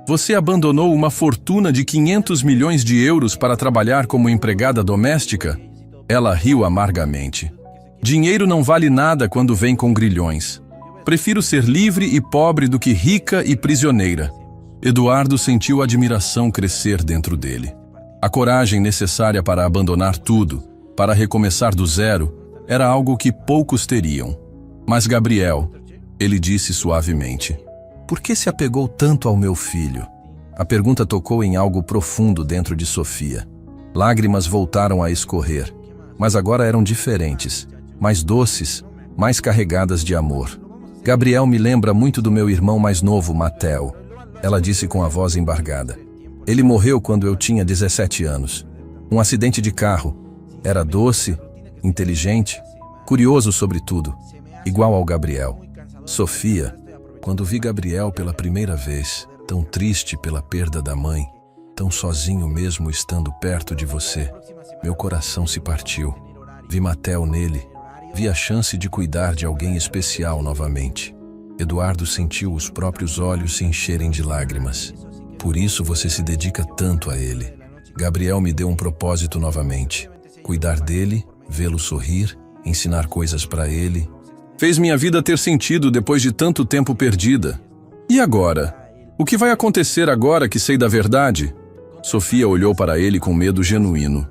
você abandonou uma fortuna de 500 milhões de euros para trabalhar como empregada doméstica? Ela riu amargamente. Dinheiro não vale nada quando vem com grilhões. Prefiro ser livre e pobre do que rica e prisioneira. Eduardo sentiu a admiração crescer dentro dele. A coragem necessária para abandonar tudo, para recomeçar do zero, era algo que poucos teriam. Mas Gabriel, ele disse suavemente, por que se apegou tanto ao meu filho? A pergunta tocou em algo profundo dentro de Sofia. Lágrimas voltaram a escorrer, mas agora eram diferentes, mais doces, mais carregadas de amor. Gabriel me lembra muito do meu irmão mais novo, Mateo. Ela disse com a voz embargada. Ele morreu quando eu tinha 17 anos. Um acidente de carro. Era doce, inteligente, curioso sobre tudo, igual ao Gabriel. Sofia, quando vi Gabriel pela primeira vez, tão triste pela perda da mãe, tão sozinho mesmo estando perto de você, meu coração se partiu. Vi Mateo nele, vi a chance de cuidar de alguém especial novamente. Eduardo sentiu os próprios olhos se encherem de lágrimas. Por isso você se dedica tanto a ele. Gabriel me deu um propósito novamente. Cuidar dele, vê-lo sorrir, ensinar coisas para ele. Fez minha vida ter sentido depois de tanto tempo perdida. E agora? O que vai acontecer agora que sei da verdade? Sofia olhou para ele com medo genuíno.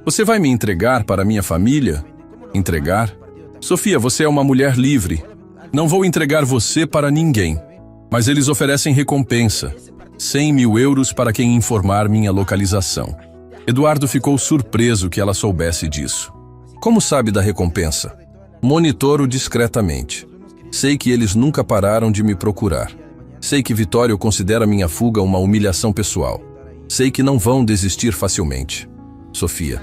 Você vai me entregar para minha família? Entregar? Sofia, você é uma mulher livre. Não vou entregar você para ninguém. Mas eles oferecem recompensa. 100 mil euros para quem informar minha localização. Eduardo ficou surpreso que ela soubesse disso. Como sabe da recompensa? Monitoro discretamente. Sei que eles nunca pararam de me procurar. Sei que Vittorio considera minha fuga uma humilhação pessoal. Sei que não vão desistir facilmente. Sofia,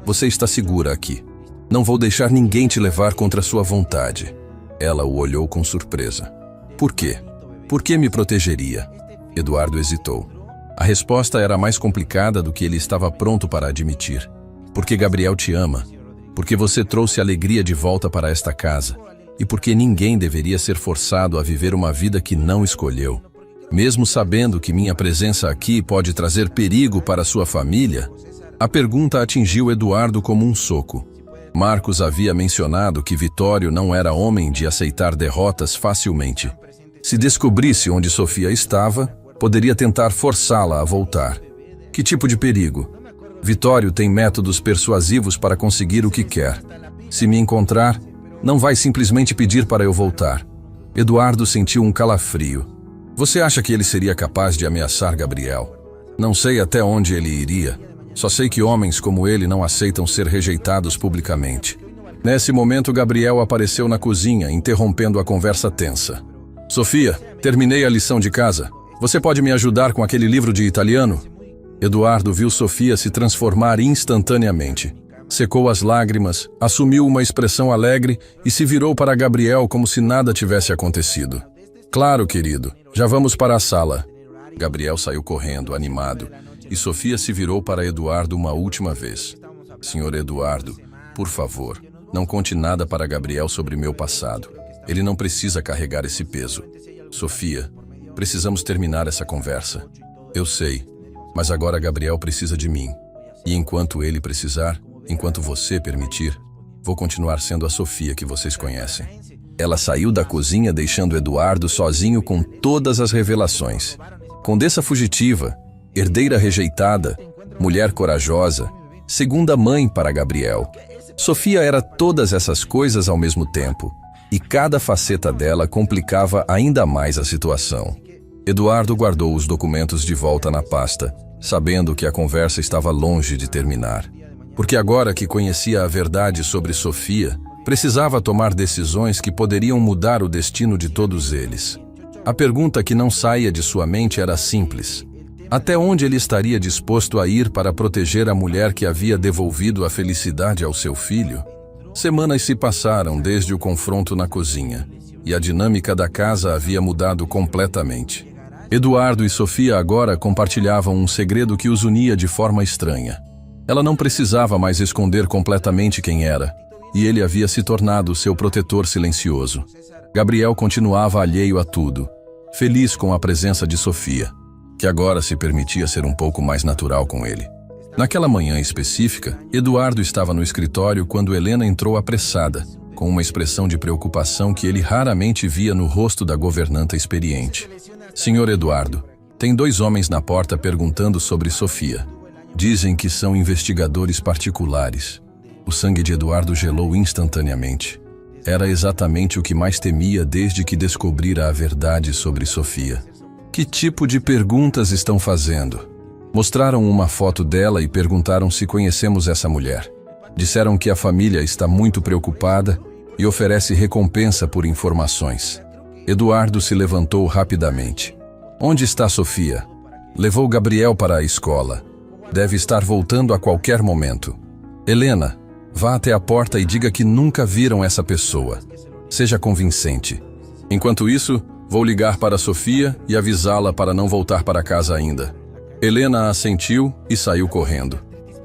você está segura aqui. Não vou deixar ninguém te levar contra sua vontade. Ela o olhou com surpresa. Por quê? Por que me protegeria? Eduardo hesitou. A resposta era mais complicada do que ele estava pronto para admitir. Porque Gabriel te ama. Porque você trouxe alegria de volta para esta casa. E porque ninguém deveria ser forçado a viver uma vida que não escolheu. Mesmo sabendo que minha presença aqui pode trazer perigo para sua família, a pergunta atingiu Eduardo como um soco. Marcos havia mencionado que Vitório não era homem de aceitar derrotas facilmente. Se descobrisse onde Sofia estava, poderia tentar forçá-la a voltar. Que tipo de perigo? Vitório tem métodos persuasivos para conseguir o que quer. Se me encontrar, não vai simplesmente pedir para eu voltar. Eduardo sentiu um calafrio. Você acha que ele seria capaz de ameaçar Gabriel? Não sei até onde ele iria. Só sei que homens como ele não aceitam ser rejeitados publicamente. Nesse momento, Gabriel apareceu na cozinha, interrompendo a conversa tensa. Sofia, terminei a lição de casa. Você pode me ajudar com aquele livro de italiano? Eduardo viu Sofia se transformar instantaneamente. Secou as lágrimas, assumiu uma expressão alegre e se virou para Gabriel como se nada tivesse acontecido. Claro, querido. Já vamos para a sala. Gabriel saiu correndo, animado, e Sofia se virou para Eduardo uma última vez. Senhor Eduardo, por favor, não conte nada para Gabriel sobre meu passado. Ele não precisa carregar esse peso. Sofia, precisamos terminar essa conversa. Eu sei, mas agora Gabriel precisa de mim. E enquanto ele precisar, enquanto você permitir, vou continuar sendo a Sofia que vocês conhecem. Ela saiu da cozinha deixando Eduardo sozinho com todas as revelações. Condessa fugitiva, herdeira rejeitada, mulher corajosa, segunda mãe para Gabriel. Sofia era todas essas coisas ao mesmo tempo, e cada faceta dela complicava ainda mais a situação. Eduardo guardou os documentos de volta na pasta, sabendo que a conversa estava longe de terminar. Porque agora que conhecia a verdade sobre Sofia, precisava tomar decisões que poderiam mudar o destino de todos eles. A pergunta que não saía de sua mente era simples. Até onde ele estaria disposto a ir para proteger a mulher que havia devolvido a felicidade ao seu filho? Semanas se passaram desde o confronto na cozinha, e a dinâmica da casa havia mudado completamente. Eduardo e Sofia agora compartilhavam um segredo que os unia de forma estranha. Ela não precisava mais esconder completamente quem era, e ele havia se tornado seu protetor silencioso. Gabriel continuava alheio a tudo, feliz com a presença de Sofia, que agora se permitia ser um pouco mais natural com ele. Naquela manhã específica, Eduardo estava no escritório quando Helena entrou apressada, com uma expressão de preocupação que ele raramente via no rosto da governanta experiente. Senhor Eduardo, tem 2 homens na porta perguntando sobre Sofia. Dizem que são investigadores particulares. O sangue de Eduardo gelou instantaneamente. Era exatamente o que mais temia desde que descobrira a verdade sobre Sofia. Que tipo de perguntas estão fazendo? Mostraram uma foto dela e perguntaram se conhecemos essa mulher. Disseram que a família está muito preocupada e oferece recompensa por informações. Eduardo se levantou rapidamente. Onde está Sofia? Levou Gabriel para a escola. Deve estar voltando a qualquer momento. Helena, vá até a porta e diga que nunca viram essa pessoa. Seja convincente. Enquanto isso, vou ligar para Sofia e avisá-la para não voltar para casa ainda. Helena assentiu e saiu correndo.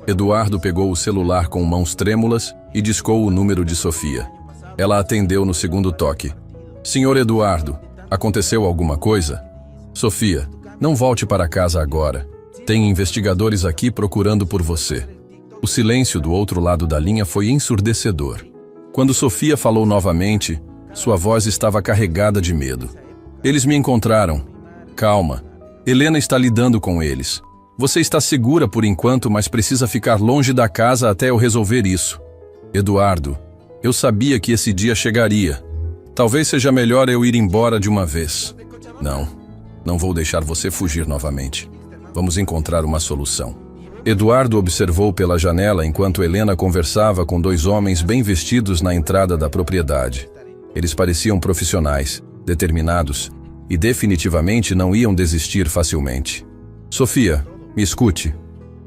Eduardo pegou o celular com mãos trêmulas e discou o número de Sofia. Ela atendeu no segundo toque. Senhor Eduardo, aconteceu alguma coisa? Sofia, não volte para casa agora. Tem investigadores aqui procurando por você. O silêncio do outro lado da linha foi ensurdecedor. Quando Sofia falou novamente, sua voz estava carregada de medo. Eles me encontraram. Calma. Helena está lidando com eles. Você está segura por enquanto, mas precisa ficar longe da casa até eu resolver isso. Eduardo, eu sabia que esse dia chegaria. Talvez seja melhor eu ir embora de uma vez. Não vou deixar você fugir novamente. Vamos encontrar uma solução. Eduardo observou pela janela enquanto Helena conversava com 2 homens bem vestidos na entrada da propriedade. Eles pareciam profissionais, determinados, e definitivamente não iam desistir facilmente. Sofia, Me escute.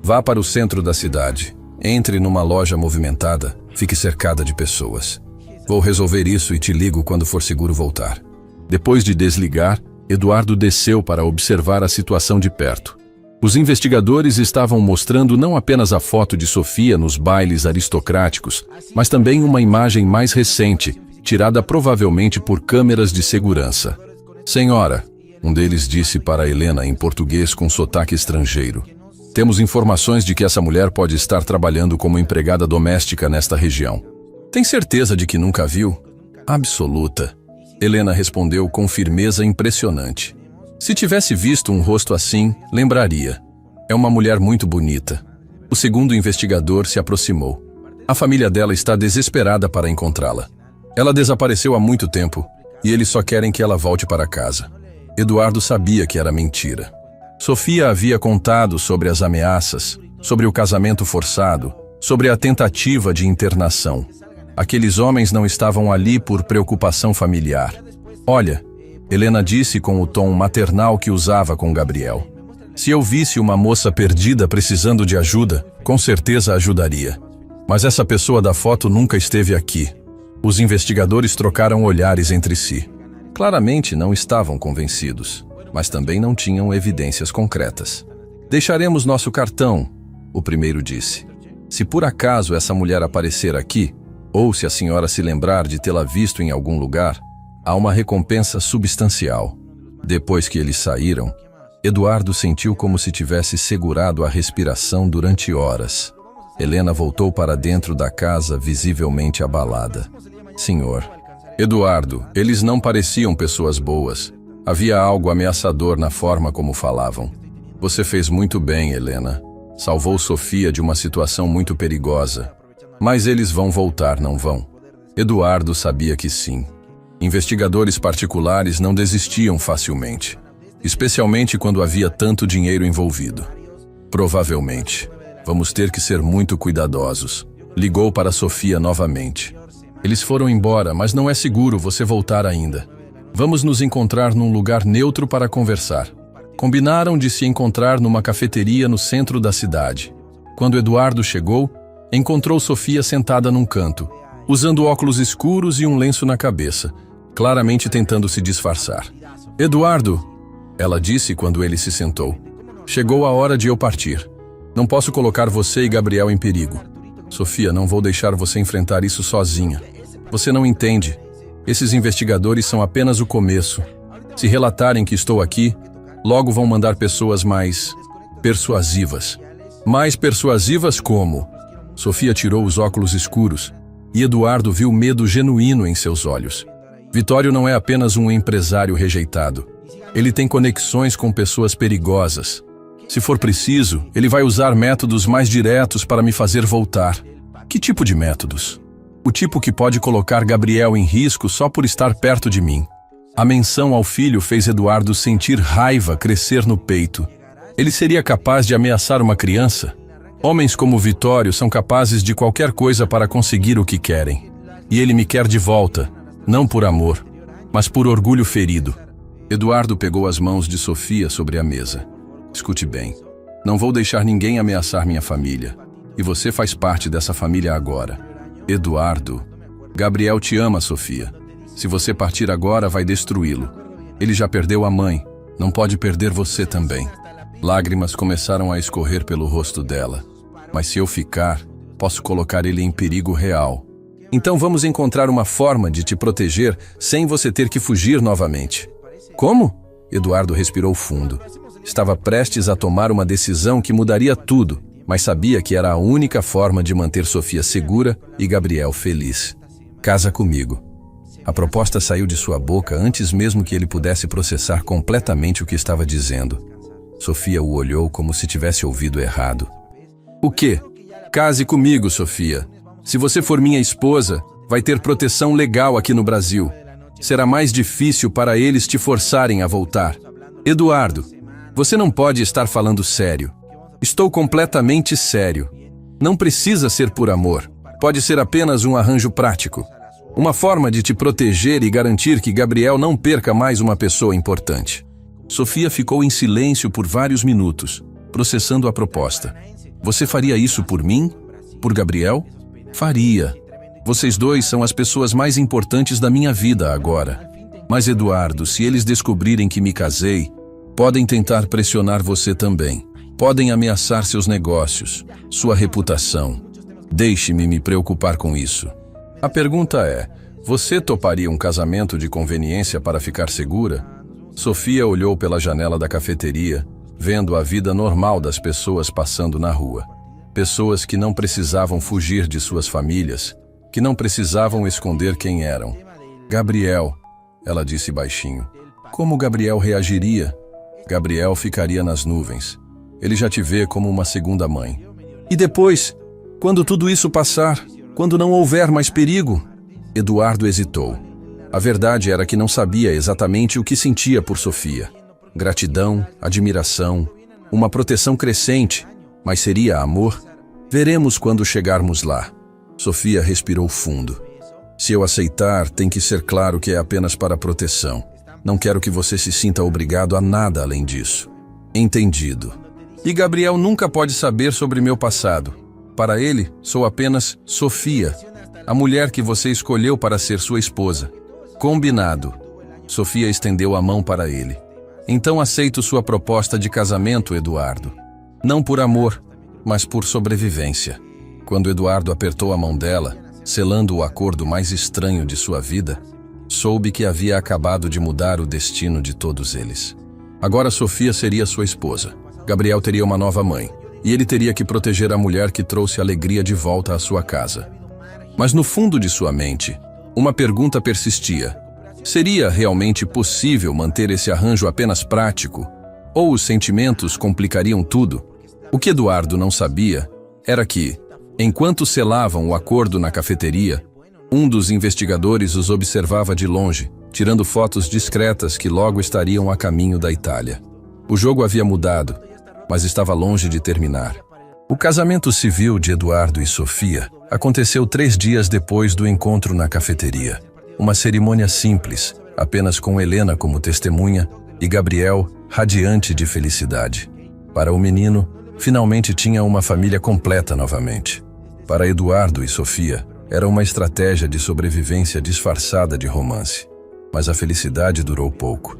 Vá para o centro da cidade. Entre numa loja movimentada. Fique cercada de pessoas. Vou resolver isso e te ligo quando for seguro voltar. Depois de desligar, Eduardo desceu para observar a situação de perto. Os investigadores estavam mostrando não apenas a foto de Sofia nos bailes aristocráticos, mas também uma imagem mais recente, tirada provavelmente por câmeras de segurança. Senhora, um deles disse para Helena em português com sotaque estrangeiro. Temos informações de que essa mulher pode estar trabalhando como empregada doméstica nesta região. Tem certeza de que nunca viu? Absoluta. Helena respondeu com firmeza impressionante. Se tivesse visto um rosto assim, lembraria. É uma mulher muito bonita. O segundo investigador se aproximou. A família dela está desesperada para encontrá-la. Ela desapareceu há muito tempo e eles só querem que ela volte para casa. Eduardo sabia que era mentira. Sofia havia contado sobre as ameaças, sobre o casamento forçado, sobre a tentativa de internação. Aqueles homens não estavam ali por preocupação familiar. Olha, Helena disse com o tom maternal que usava com Gabriel. Se eu visse uma moça perdida precisando de ajuda, com certeza ajudaria. Mas essa pessoa da foto nunca esteve aqui. Os investigadores trocaram olhares entre si. Claramente não estavam convencidos, mas também não tinham evidências concretas. Deixaremos nosso cartão, o primeiro disse. Se por acaso essa mulher aparecer aqui, ou se a senhora se lembrar de tê-la visto em algum lugar, há uma recompensa substancial. Depois que eles saíram, Eduardo sentiu como se tivesse segurado a respiração durante horas. Helena voltou para dentro da casa visivelmente abalada. Senhor. Eduardo, eles não pareciam pessoas boas. Havia algo ameaçador na forma como falavam. Você fez muito bem, Helena. Salvou Sofia de uma situação muito perigosa. Mas eles vão voltar, não vão? Eduardo sabia que sim. Investigadores particulares não desistiam facilmente, especialmente quando havia tanto dinheiro envolvido. Provavelmente. Vamos ter que ser muito cuidadosos. Ligou para Sofia novamente. Eles foram embora, mas não é seguro você voltar ainda. Vamos nos encontrar num lugar neutro para conversar. Combinaram de se encontrar numa cafeteria no centro da cidade. Quando Eduardo chegou, encontrou Sofia sentada num canto, usando óculos escuros e um lenço na cabeça, claramente tentando se disfarçar. Eduardo, ela disse quando ele se sentou. Chegou a hora de eu partir. Não posso colocar você e Gabriel em perigo. Sofia, não vou deixar você enfrentar isso sozinha. Você não entende. Esses investigadores são apenas o começo. Se relatarem que estou aqui, logo vão mandar pessoas mais persuasivas. Mais persuasivas como? Sofia tirou os óculos escuros e Eduardo viu medo genuíno em seus olhos. Vitório não é apenas um empresário rejeitado. Ele tem conexões com pessoas perigosas. Se for preciso, ele vai usar métodos mais diretos para me fazer voltar. Que tipo de métodos? O tipo que pode colocar Gabriel em risco só por estar perto de mim. A menção ao filho fez Eduardo sentir raiva crescer no peito. Ele seria capaz de ameaçar uma criança? Homens como Vitório são capazes de qualquer coisa para conseguir o que querem. E ele me quer de volta, não por amor, mas por orgulho ferido. Eduardo pegou as mãos de Sofia sobre a mesa. Escute bem, não vou deixar ninguém ameaçar minha família. E você faz parte dessa família agora. Eduardo, Gabriel te ama, Sofia. Se você partir agora, vai destruí-lo. Ele já perdeu a mãe, não pode perder você também. Lágrimas começaram a escorrer pelo rosto dela. Mas se eu ficar, posso colocar ele em perigo real. Então vamos encontrar uma forma de te proteger sem você ter que fugir novamente. Como? Eduardo respirou fundo. Estava prestes a tomar uma decisão que mudaria tudo, mas sabia que era a única forma de manter Sofia segura e Gabriel feliz. Casa comigo. A proposta saiu de sua boca antes mesmo que ele pudesse processar completamente o que estava dizendo. Sofia o olhou como se tivesse ouvido errado. O quê? Case comigo, Sofia. Se você for minha esposa, vai ter proteção legal aqui no Brasil. Será mais difícil para eles te forçarem a voltar. Eduardo, você não pode estar falando sério. Estou completamente sério. Não precisa ser por amor. Pode ser apenas um arranjo prático. Uma forma de te proteger e garantir que Gabriel não perca mais uma pessoa importante. Sofia ficou em silêncio por vários minutos, processando a proposta. Você faria isso por mim? Por Gabriel? Faria. Vocês dois são as pessoas mais importantes da minha vida agora. Mas, Eduardo, se eles descobrirem que me casei, podem tentar pressionar você também. Podem ameaçar seus negócios, sua reputação. Deixe-me me preocupar com isso. A pergunta é, você toparia um casamento de conveniência para ficar segura? Sofia olhou pela janela da cafeteria, vendo a vida normal das pessoas passando na rua. Pessoas que não precisavam fugir de suas famílias, que não precisavam esconder quem eram. Gabriel, ela disse baixinho. Como Gabriel reagiria? Gabriel ficaria nas nuvens. Ele já te vê como uma segunda mãe. E depois, quando tudo isso passar, quando não houver mais perigo? Eduardo hesitou. A verdade era que não sabia exatamente o que sentia por Sofia. Gratidão, admiração, uma proteção crescente, mas seria amor? Veremos quando chegarmos lá. Sofia respirou fundo. Se eu aceitar, tem que ser claro que é apenas para proteção. Não quero que você se sinta obrigado a nada além disso. Entendido. E Gabriel nunca pode saber sobre meu passado. Para ele, sou apenas Sofia, a mulher que você escolheu para ser sua esposa. Combinado. Sofia estendeu a mão para ele. Então aceito sua proposta de casamento, Eduardo. Não por amor, mas por sobrevivência. Quando Eduardo apertou a mão dela, selando o acordo mais estranho de sua vida, soube que havia acabado de mudar o destino de todos eles. Agora Sofia seria sua esposa. Gabriel teria uma nova mãe, e ele teria que proteger a mulher que trouxe alegria de volta à sua casa. Mas no fundo de sua mente, uma pergunta persistia. Seria realmente possível manter esse arranjo apenas prático? Ou os sentimentos complicariam tudo? O que Eduardo não sabia era que, enquanto selavam o acordo na cafeteria, um dos investigadores os observava de longe, tirando fotos discretas que logo estariam a caminho da Itália. O jogo havia mudado, mas estava longe de terminar. O casamento civil de Eduardo e Sofia aconteceu 3 dias depois do encontro na cafeteria. Uma cerimônia simples, apenas com Helena como testemunha e Gabriel radiante de felicidade. Para o menino, finalmente tinha uma família completa novamente. Para Eduardo e Sofia, era uma estratégia de sobrevivência disfarçada de romance. Mas a felicidade durou pouco.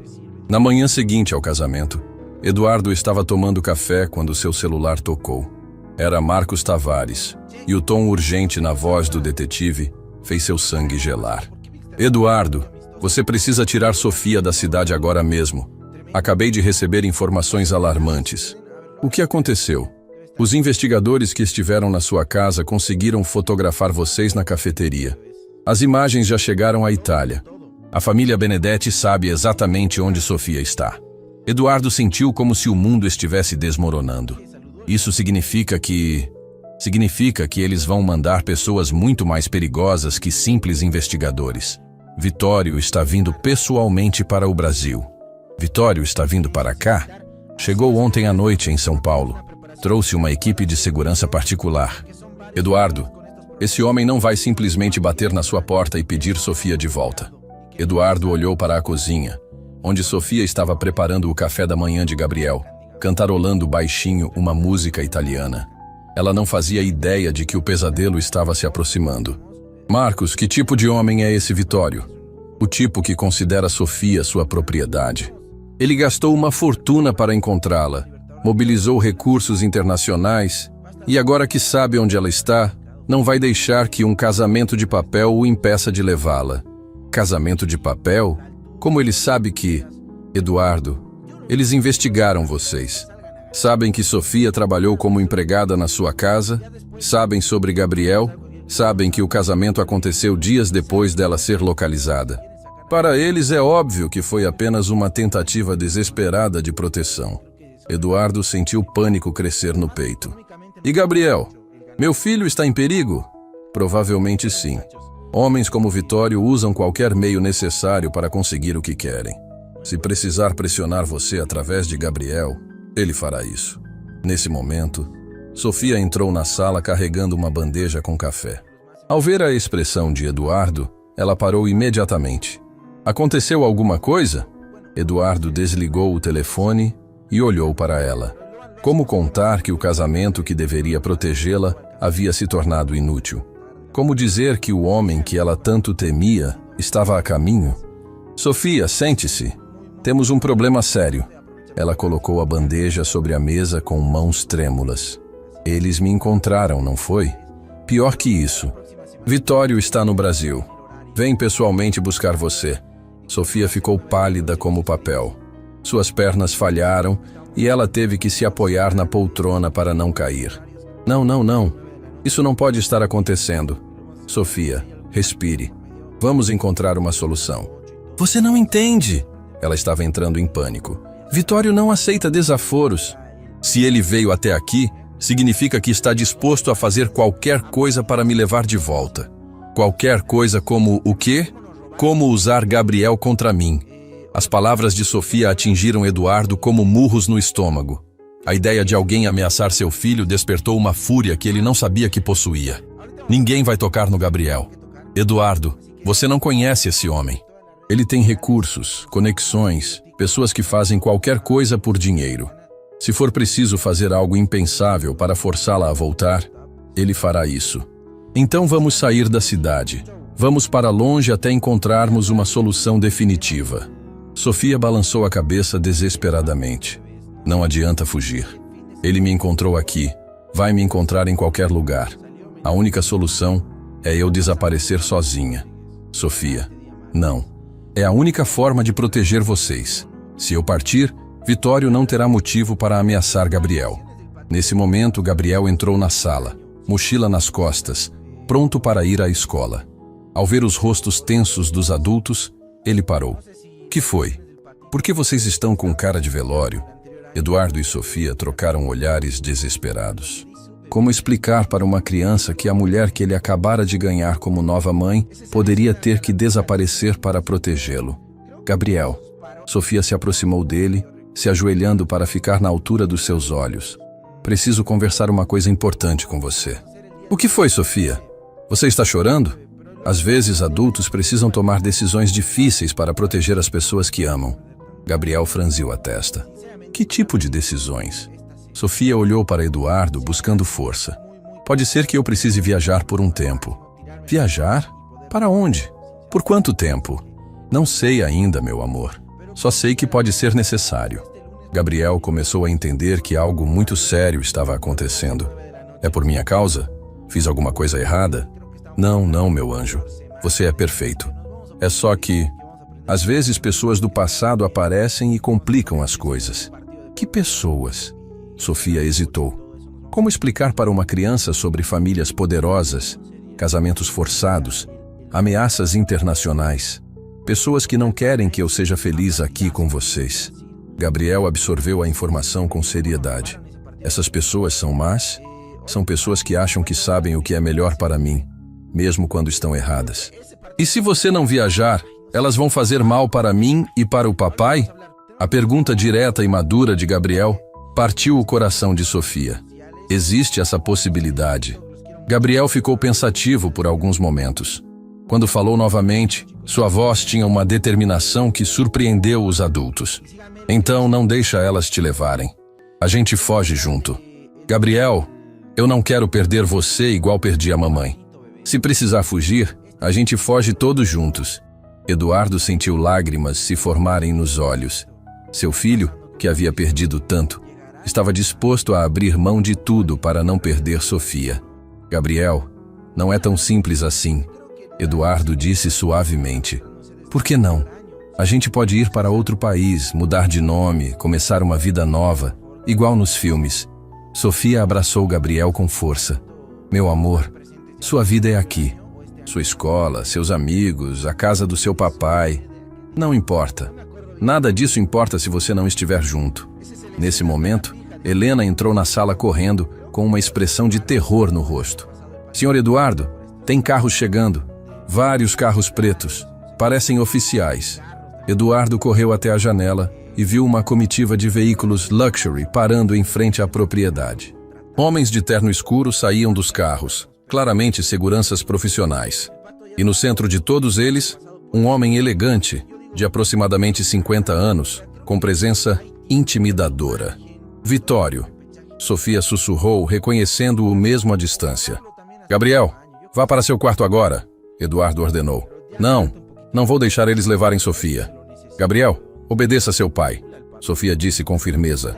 Na manhã seguinte ao casamento, Eduardo estava tomando café quando seu celular tocou. Era Marcos Tavares, e o tom urgente na voz do detetive fez seu sangue gelar. Eduardo, você precisa tirar Sofia da cidade agora mesmo. Acabei de receber informações alarmantes. O que aconteceu? Os investigadores que estiveram na sua casa conseguiram fotografar vocês na cafeteria. As imagens já chegaram à Itália. A família Benedetti sabe exatamente onde Sofia está. Eduardo sentiu como se o mundo estivesse desmoronando. Isso significa que eles vão mandar pessoas muito mais perigosas que simples investigadores. Vitório está vindo pessoalmente para o Brasil. Vitório está vindo para cá? Chegou ontem à noite em São Paulo. Trouxe uma equipe de segurança particular. Eduardo, esse homem não vai simplesmente bater na sua porta e pedir Sofia de volta. Eduardo olhou para a cozinha, onde Sofia estava preparando o café da manhã de Gabriel, cantarolando baixinho uma música italiana. Ela não fazia ideia de que o pesadelo estava se aproximando. Marcos, que tipo de homem é esse Vitório? O tipo que considera Sofia sua propriedade. Ele gastou uma fortuna para encontrá-la, mobilizou recursos internacionais e agora que sabe onde ela está, não vai deixar que um casamento de papel o impeça de levá-la. Casamento de papel? Como ele sabe que... Eduardo, eles investigaram vocês. Sabem que Sofia trabalhou como empregada na sua casa? Sabem sobre Gabriel? Sabem que o casamento aconteceu dias depois dela ser localizada. Para eles é óbvio que foi apenas uma tentativa desesperada de proteção. Eduardo sentiu pânico crescer no peito. E Gabriel? Meu filho está em perigo? Provavelmente sim. Homens como Vitório usam qualquer meio necessário para conseguir o que querem. Se precisar pressionar você através de Gabriel, ele fará isso. Nesse momento, Sofia entrou na sala carregando uma bandeja com café. Ao ver a expressão de Eduardo, ela parou imediatamente. Aconteceu alguma coisa? Eduardo desligou o telefone e olhou para ela. Como contar que o casamento que deveria protegê-la havia se tornado inútil? Como dizer que o homem que ela tanto temia estava a caminho? Sofia, sente-se. Temos um problema sério. Ela colocou a bandeja sobre a mesa com mãos trêmulas. Eles me encontraram, não foi? Pior que isso. Vitório está no Brasil. Vem pessoalmente buscar você. Sofia ficou pálida como papel. Suas pernas falharam e ela teve que se apoiar na poltrona para não cair. Não, não, não. Isso não pode estar acontecendo. Sofia, respire. Vamos encontrar uma solução. Você não entende. Ela estava entrando em pânico. Vitório não aceita desaforos. Se ele veio até aqui, significa que está disposto a fazer qualquer coisa para me levar de volta. Qualquer coisa como o quê? Como usar Gabriel contra mim. As palavras de Sofia atingiram Eduardo como murros no estômago. A ideia de alguém ameaçar seu filho despertou uma fúria que ele não sabia que possuía. Ninguém vai tocar no Gabriel. Eduardo, você não conhece esse homem. Ele tem recursos, conexões, pessoas que fazem qualquer coisa por dinheiro. Se for preciso fazer algo impensável para forçá-la a voltar, ele fará isso. Então vamos sair da cidade. Vamos para longe até encontrarmos uma solução definitiva. Sofia balançou a cabeça desesperadamente. Não adianta fugir. Ele me encontrou aqui. Vai me encontrar em qualquer lugar. A única solução é eu desaparecer sozinha. Sofia, não. É a única forma de proteger vocês. Se eu partir, Vitório não terá motivo para ameaçar Gabriel. Nesse momento, Gabriel entrou na sala, mochila nas costas, pronto para ir à escola. Ao ver os rostos tensos dos adultos, ele parou. Que foi? Por que vocês estão com cara de velório? Eduardo e Sofia trocaram olhares desesperados. Como explicar para uma criança que a mulher que ele acabara de ganhar como nova mãe poderia ter que desaparecer para protegê-lo? Gabriel. Sofia se aproximou dele, se ajoelhando para ficar na altura dos seus olhos. Preciso conversar uma coisa importante com você. O que foi, Sofia? Você está chorando? Às vezes, adultos precisam tomar decisões difíceis para proteger as pessoas que amam. Gabriel franziu a testa. Que tipo de decisões? Sofia olhou para Eduardo, buscando força. Pode ser que eu precise viajar por um tempo. Viajar? Para onde? Por quanto tempo? Não sei ainda, meu amor. Só sei que pode ser necessário. Gabriel começou a entender que algo muito sério estava acontecendo. É por minha causa? Fiz alguma coisa errada? Não, não, meu anjo. Você é perfeito. É só que, às vezes, pessoas do passado aparecem e complicam as coisas. Que pessoas? Sofia hesitou. Como explicar para uma criança sobre famílias poderosas, casamentos forçados, ameaças internacionais, pessoas que não querem que eu seja feliz aqui com vocês? Gabriel absorveu a informação com seriedade. Essas pessoas são más? São pessoas que acham que sabem o que é melhor para mim, mesmo quando estão erradas. E se você não viajar, elas vão fazer mal para mim e para o papai? A pergunta direta e madura de Gabriel partiu o coração de Sofia. Existe essa possibilidade. Gabriel ficou pensativo por alguns momentos. Quando falou novamente, sua voz tinha uma determinação que surpreendeu os adultos. Então não deixa elas te levarem. A gente foge junto. Gabriel, eu não quero perder você igual perdi a mamãe. Se precisar fugir, a gente foge todos juntos. Eduardo sentiu lágrimas se formarem nos olhos. Seu filho, que havia perdido tanto, estava disposto a abrir mão de tudo para não perder Sofia. Gabriel, não é tão simples assim. Eduardo disse suavemente. Por que não? A gente pode ir para outro país, mudar de nome, começar uma vida nova, igual nos filmes. Sofia abraçou Gabriel com força. Meu amor, sua vida é aqui. Sua escola, seus amigos, a casa do seu papai. Não importa. Nada disso importa se você não estiver junto. Nesse momento, Helena entrou na sala correndo, com uma expressão de terror no rosto. Senhor Eduardo, tem carros chegando. Vários carros pretos. Parecem oficiais. Eduardo correu até a janela e viu uma comitiva de veículos luxury parando em frente à propriedade. Homens de terno escuro saíam dos carros, claramente seguranças profissionais. E no centro de todos eles, um homem elegante, de aproximadamente 50 anos, com presença intimidadora. Vitório, Sofia sussurrou, reconhecendo-o mesmo à distância. Gabriel, vá para seu quarto agora, Eduardo ordenou. Não vou deixar eles levarem Sofia. Gabriel, obedeça seu pai, Sofia disse com firmeza.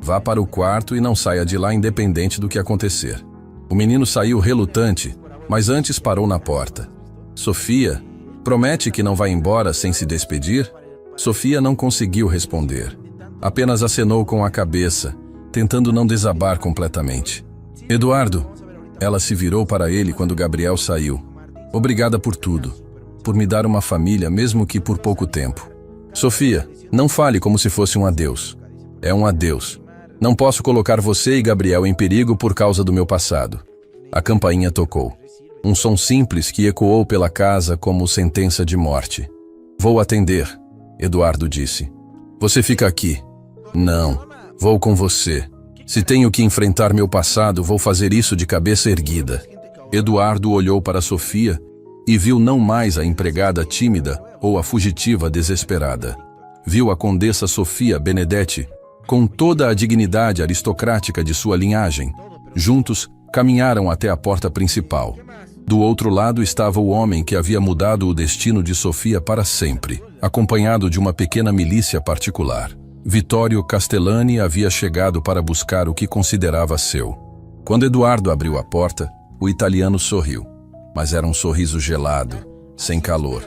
Vá para o quarto e não saia de lá independente do que acontecer. O menino saiu relutante, mas antes parou na porta. Sofia, promete que não vai embora sem se despedir? Sofia não conseguiu responder. Apenas acenou com a cabeça, tentando não desabar completamente. Eduardo, ela se virou para ele quando Gabriel saiu. Obrigada por tudo, por me dar uma família, mesmo que por pouco tempo. Sofia, não fale como se fosse um adeus. É um adeus. Não posso colocar você e Gabriel em perigo por causa do meu passado. A campainha tocou. Um som simples que ecoou pela casa como sentença de morte. Vou atender, Eduardo disse. Você fica aqui. Não, vou com você. Se tenho que enfrentar meu passado, vou fazer isso de cabeça erguida. Eduardo olhou para Sofia e viu não mais a empregada tímida ou a fugitiva desesperada. Viu a condessa Sofia Benedetti, com toda a dignidade aristocrática de sua linhagem. Juntos, caminharam até a porta principal. Do outro lado estava o homem que havia mudado o destino de Sofia para sempre, acompanhado de uma pequena milícia particular. Vittorio Castellani havia chegado para buscar o que considerava seu. Quando Eduardo abriu a porta, o italiano sorriu, mas era um sorriso gelado, sem calor,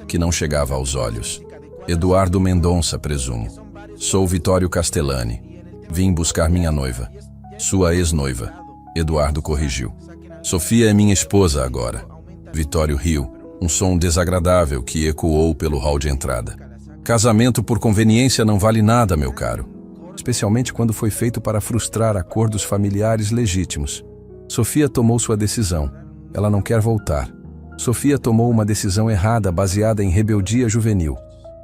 que não chegava aos olhos. Eduardo Mendonça, presumo. Sou Vittorio Castellani. Vim buscar minha noiva. Sua ex-noiva. Eduardo corrigiu. Sofia é minha esposa agora. Vittorio riu, um som desagradável que ecoou pelo hall de entrada. Casamento por conveniência não vale nada, meu caro. Especialmente quando foi feito para frustrar acordos familiares legítimos. Sofia tomou sua decisão. Ela não quer voltar. Sofia tomou uma decisão errada baseada em rebeldia juvenil.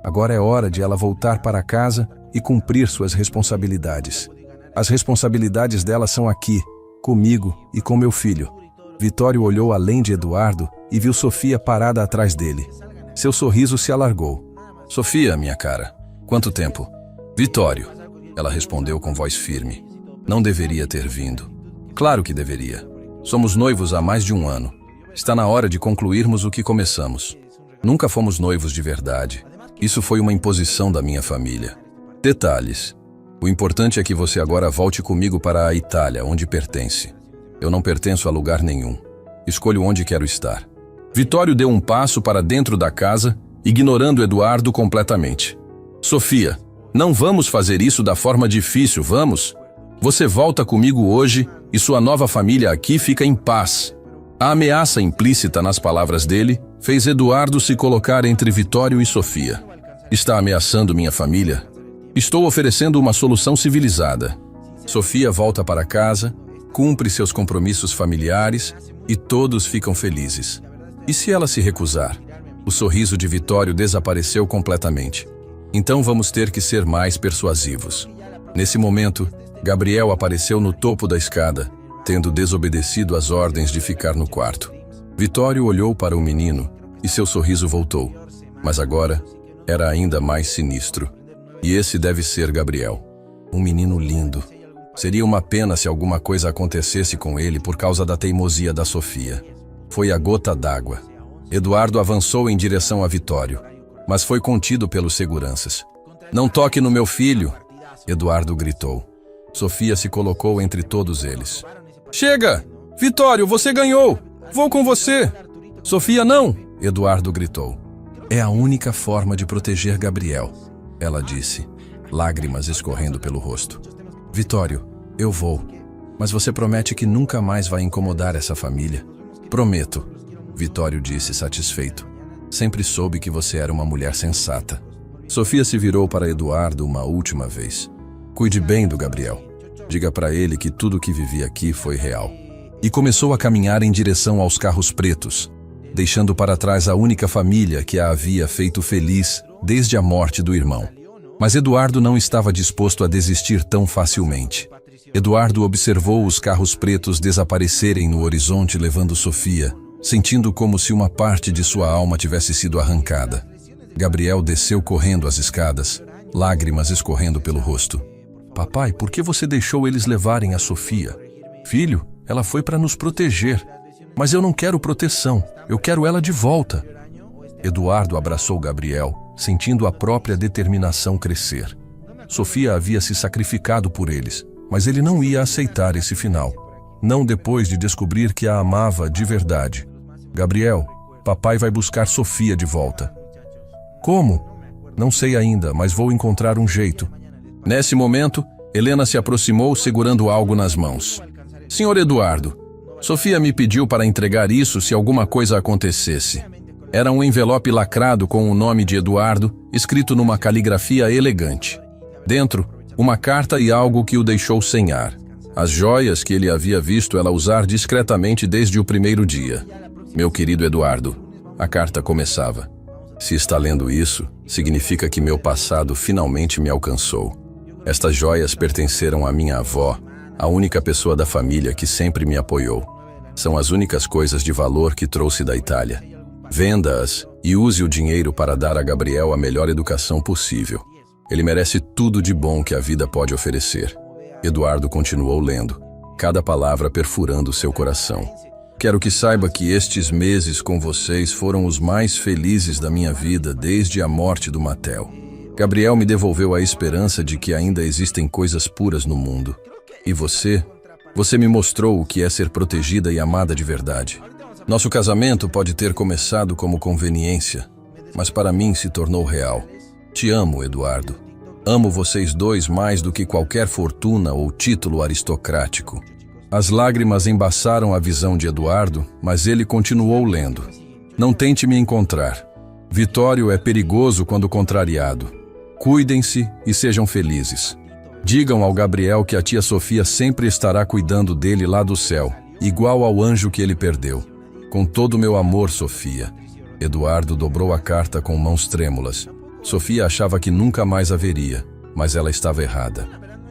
Agora é hora de ela voltar para casa e cumprir suas responsabilidades. As responsabilidades dela são aqui, comigo e com meu filho. Vittorio olhou além de Eduardo e viu Sofia parada atrás dele. Seu sorriso se alargou. Sofia, minha cara, quanto tempo? Vittorio, ela respondeu com voz firme. Não deveria ter vindo. Claro que deveria. Somos noivos há mais de 1 ano. Está na hora de concluirmos o que começamos. Nunca fomos noivos de verdade. Isso foi uma imposição da minha família. Detalhes. O importante é que você agora volte comigo para a Itália, onde pertence. Eu não pertenço a lugar nenhum. Escolho onde quero estar. Vittorio deu um passo para dentro da casa, ignorando Eduardo completamente. Sofia, não vamos fazer isso da forma difícil, vamos? Você volta comigo hoje e sua nova família aqui fica em paz. A ameaça implícita nas palavras dele fez Eduardo se colocar entre Vittorio e Sofia. Está ameaçando minha família? Estou oferecendo uma solução civilizada. Sofia volta para casa, cumpre seus compromissos familiares e todos ficam felizes. E se ela se recusar? O sorriso de Vittorio desapareceu completamente. Então vamos ter que ser mais persuasivos. Nesse momento, Gabriel apareceu no topo da escada, tendo desobedecido às ordens de ficar no quarto. Vittorio olhou para o menino e seu sorriso voltou, mas agora era ainda mais sinistro. E esse deve ser Gabriel. Um menino lindo. Seria uma pena se alguma coisa acontecesse com ele por causa da teimosia da Sofia. Foi a gota d'água. Eduardo avançou em direção a Vittorio, mas foi contido pelos seguranças. Não toque no meu filho, Eduardo gritou. Sofia se colocou entre todos eles. Chega! Vittorio, você ganhou! Vou com você! Sofia, não! Eduardo gritou. É a única forma de proteger Gabriel, ela disse, lágrimas escorrendo pelo rosto. Vittorio, eu vou, mas você promete que nunca mais vai incomodar essa família? Prometo, Vittorio disse satisfeito. Sempre soube que você era uma mulher sensata. Sofia se virou para Eduardo uma última vez. Cuide bem do Gabriel. Diga para ele que tudo que vivi aqui foi real. E começou a caminhar em direção aos carros pretos, deixando para trás a única família que a havia feito feliz desde a morte do irmão. Mas Eduardo não estava disposto a desistir tão facilmente. Eduardo observou os carros pretos desaparecerem no horizonte levando Sofia, sentindo como se uma parte de sua alma tivesse sido arrancada. Gabriel desceu correndo as escadas, lágrimas escorrendo pelo rosto. Papai, por que você deixou eles levarem a Sofia? Filho, ela foi para nos proteger. Mas eu não quero proteção, eu quero ela de volta. Eduardo abraçou Gabriel, sentindo a própria determinação crescer. Sofia havia se sacrificado por eles, mas ele não ia aceitar esse final. Não depois de descobrir que a amava de verdade. Gabriel, papai vai buscar Sofia de volta. Como? Não sei ainda, mas vou encontrar um jeito. Nesse momento, Helena se aproximou segurando algo nas mãos. Senhor Eduardo, Sofia me pediu para entregar isso se alguma coisa acontecesse. Era um envelope lacrado com o nome de Eduardo, escrito numa caligrafia elegante. Dentro, uma carta e algo que o deixou sem ar. As joias que ele havia visto ela usar discretamente desde o primeiro dia. Meu querido Eduardo, a carta começava. Se está lendo isso, significa que meu passado finalmente me alcançou. Estas joias pertenceram à minha avó, a única pessoa da família que sempre me apoiou. São as únicas coisas de valor que trouxe da Itália. Venda-as e use o dinheiro para dar a Gabriel a melhor educação possível. Ele merece tudo de bom que a vida pode oferecer. Eduardo continuou lendo, cada palavra perfurando seu coração. Quero que saiba que estes meses com vocês foram os mais felizes da minha vida desde a morte do Matel. Gabriel me devolveu a esperança de que ainda existem coisas puras no mundo. E você me mostrou o que é ser protegida e amada de verdade. Nosso casamento pode ter começado como conveniência, mas para mim se tornou real. Te amo, Eduardo. Amo vocês dois mais do que qualquer fortuna ou título aristocrático. As lágrimas embaçaram a visão de Eduardo, mas ele continuou lendo. Não tente me encontrar. Vitório é perigoso quando contrariado. Cuidem-se e sejam felizes. Digam ao Gabriel que a tia Sofia sempre estará cuidando dele lá do céu, igual ao anjo que ele perdeu. Com todo o meu amor, Sofia. Eduardo dobrou a carta com mãos trêmulas. Sofia achava que nunca mais haveria, mas ela estava errada.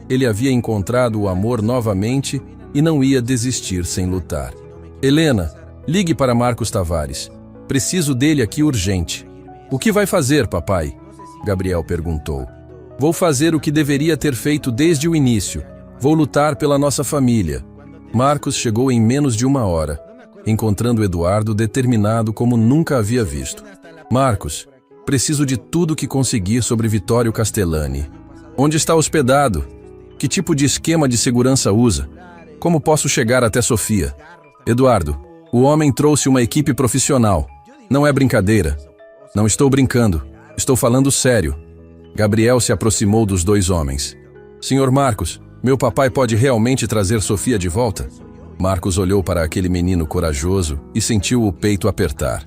Ele havia encontrado o amor novamente e não ia desistir sem lutar. Helena, ligue para Marcos Tavares. Preciso dele aqui urgente. O que vai fazer, papai? Gabriel perguntou. Vou fazer o que deveria ter feito desde o início. Vou lutar pela nossa família. Marcos chegou em menos de 1 hora, encontrando Eduardo determinado como nunca havia visto. Marcos, preciso de tudo que conseguir sobre Vittorio Castellani. Onde está hospedado? Que tipo de esquema de segurança usa? Como posso chegar até Sofia? Eduardo, o homem trouxe uma equipe profissional. Não é brincadeira. Não estou brincando. Estou falando sério. Gabriel se aproximou dos 2 homens. Senhor Marcos, meu papai pode realmente trazer Sofia de volta? Marcos olhou para aquele menino corajoso e sentiu o peito apertar.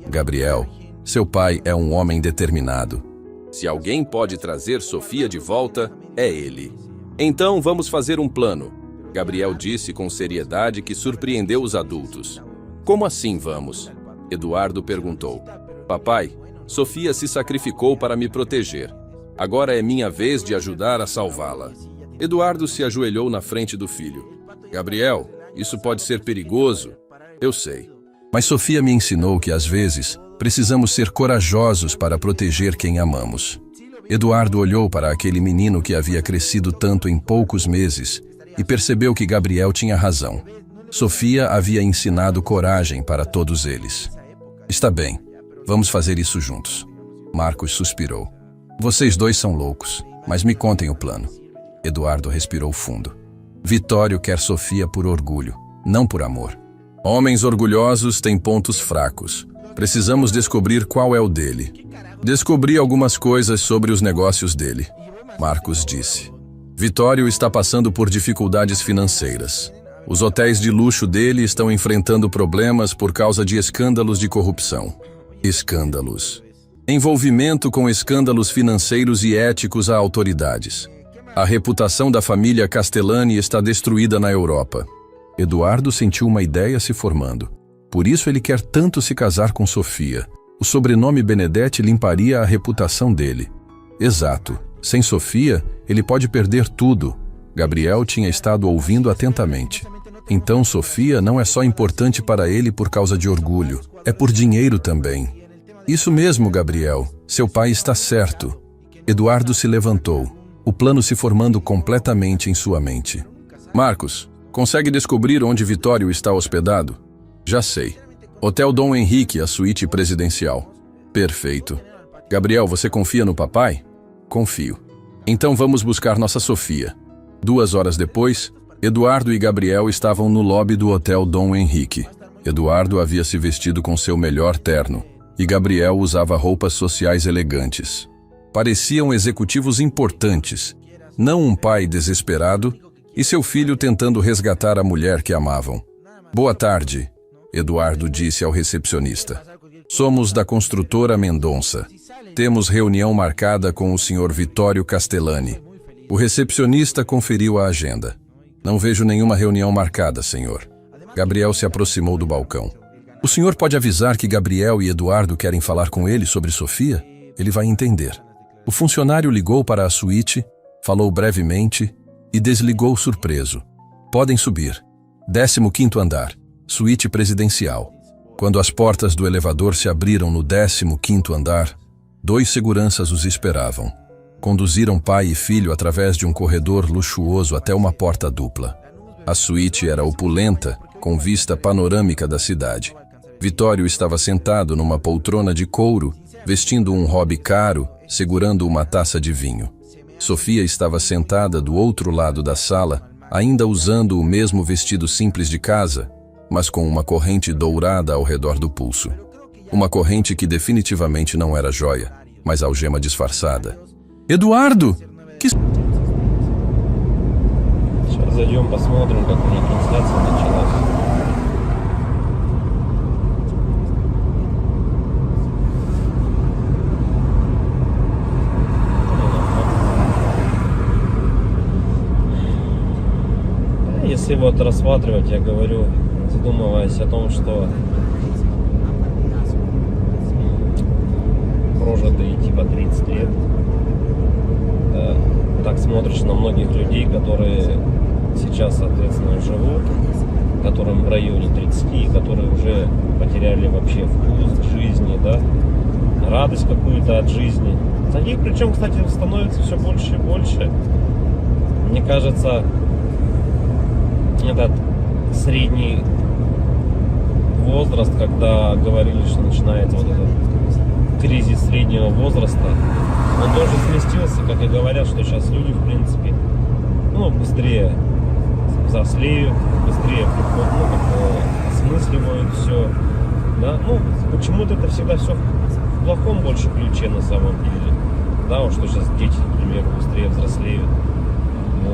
Gabriel, seu pai é um homem determinado. Se alguém pode trazer Sofia de volta, é ele. Então vamos fazer um plano, Gabriel disse com seriedade que surpreendeu os adultos. Como assim vamos? Eduardo perguntou. Papai, Sofia se sacrificou para me proteger. Agora é minha vez de ajudar a salvá-la. Eduardo se ajoelhou na frente do filho. Gabriel, isso pode ser perigoso. Eu sei. Mas Sofia me ensinou que às vezes precisamos ser corajosos para proteger quem amamos. Eduardo olhou para aquele menino que havia crescido tanto em poucos meses e percebeu que Gabriel tinha razão. Sofia havia ensinado coragem para todos eles. Está bem, vamos fazer isso juntos. Marcos suspirou. Vocês 2 são loucos, mas me contem o plano. Eduardo respirou fundo. Vitório quer Sofia por orgulho, não por amor. Homens orgulhosos têm pontos fracos. Precisamos descobrir qual é o dele. Descobri algumas coisas sobre os negócios dele, Marcos disse. Vitório está passando por dificuldades financeiras. Os hotéis de luxo dele estão enfrentando problemas por causa de escândalos de corrupção. Escândalos. Envolvimento com escândalos financeiros e éticos a autoridades. A reputação da família Castellani está destruída na Europa. Eduardo sentiu uma ideia se formando. Por isso ele quer tanto se casar com Sofia. O sobrenome Benedetti limparia a reputação dele. Exato. Sem Sofia, ele pode perder tudo. Gabriel tinha estado ouvindo atentamente. Então Sofia não é só importante para ele por causa de orgulho. É por dinheiro também. Isso mesmo, Gabriel. Seu pai está certo. Eduardo se levantou. o plano se formando completamente em sua mente. Marcos, consegue descobrir onde Vitório está hospedado? Já sei. Hotel Dom Henrique, a suíte presidencial. Perfeito. Gabriel, você confia no papai? Confio. Então vamos buscar nossa Sofia. 2 horas depois, Eduardo e Gabriel estavam no lobby do Hotel Dom Henrique. Eduardo havia se vestido com seu melhor terno, e Gabriel usava roupas sociais elegantes. Pareciam executivos importantes, não um pai desesperado e seu filho tentando resgatar a mulher que amavam. Boa tarde, Eduardo disse ao recepcionista. Somos da construtora Mendonça. Temos reunião marcada com o Sr. Vitório Castellani. O recepcionista conferiu a agenda. Não vejo nenhuma reunião marcada, senhor. Gabriel se aproximou do balcão. O senhor pode avisar que Gabriel e Eduardo querem falar com ele sobre Sofia? Ele vai entender. O funcionário ligou para a suíte, falou brevemente e desligou surpreso. Podem subir. 15º andar, suíte presidencial. Quando as portas do elevador se abriram no 15º andar, 2 seguranças os esperavam. Conduziram pai e filho através de um corredor luxuoso até uma porta dupla. A suíte era opulenta, com vista panorâmica da cidade. Vitório estava sentado numa poltrona de couro, vestindo um hobby caro, segurando uma taça de vinho. Sofia estava sentada do outro lado da sala, ainda usando o mesmo vestido simples de casa, mas com uma corrente dourada ao redor do pulso. Uma corrente que definitivamente não era joia, mas algema disfarçada. Eduardo! Que... Сейчас зайдем, посмотрим, как у них трансляция началась. Если вот рассматривать, я говорю, задумываясь о том, что прожитые типа 30 лет, так смотришь на многих людей, которые сейчас, соответственно, живут, которым в районе 30, которые уже потеряли вообще вкус к жизни, да, радость какую-то от жизни. Таких, причем, кстати, становится все больше и больше. Мне кажется, этот средний возраст, когда говорили, что начинается вот этот кризис среднего возраста, он тоже сместился, как и говорят, что сейчас люди, в принципе, быстрее взрослеют, быстрее осмысливают все, да, почему-то это всегда все в плохом больше ключе на самом деле, да, вот что сейчас дети, например, быстрее взрослеют,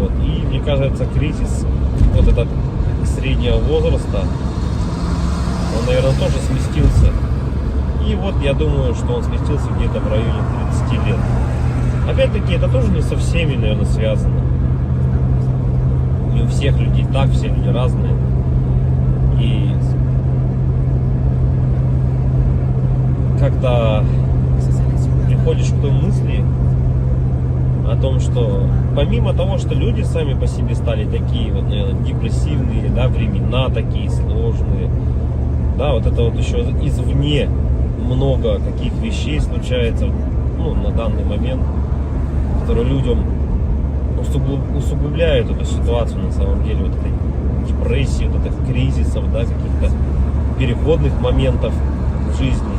вот, и мне кажется, кризис вот этот среднего возраста, он, наверное, тоже сместился. И вот я думаю, что он сместился где-то в районе 30 лет. Опять-таки, это тоже не со всеми, наверное, связано. Не у всех людей так, все люди разные. И когда приходишь к той мысли о том, что помимо того, что люди сами по себе стали такие вот, наверное, депрессивные, да, времена такие сложные, да, вот это вот еще извне много каких вещей случается, на данный момент, которые людям усугубляют эту ситуацию на самом деле, вот этой депрессии, вот этих кризисов, да, каких-то переходных моментов в жизни.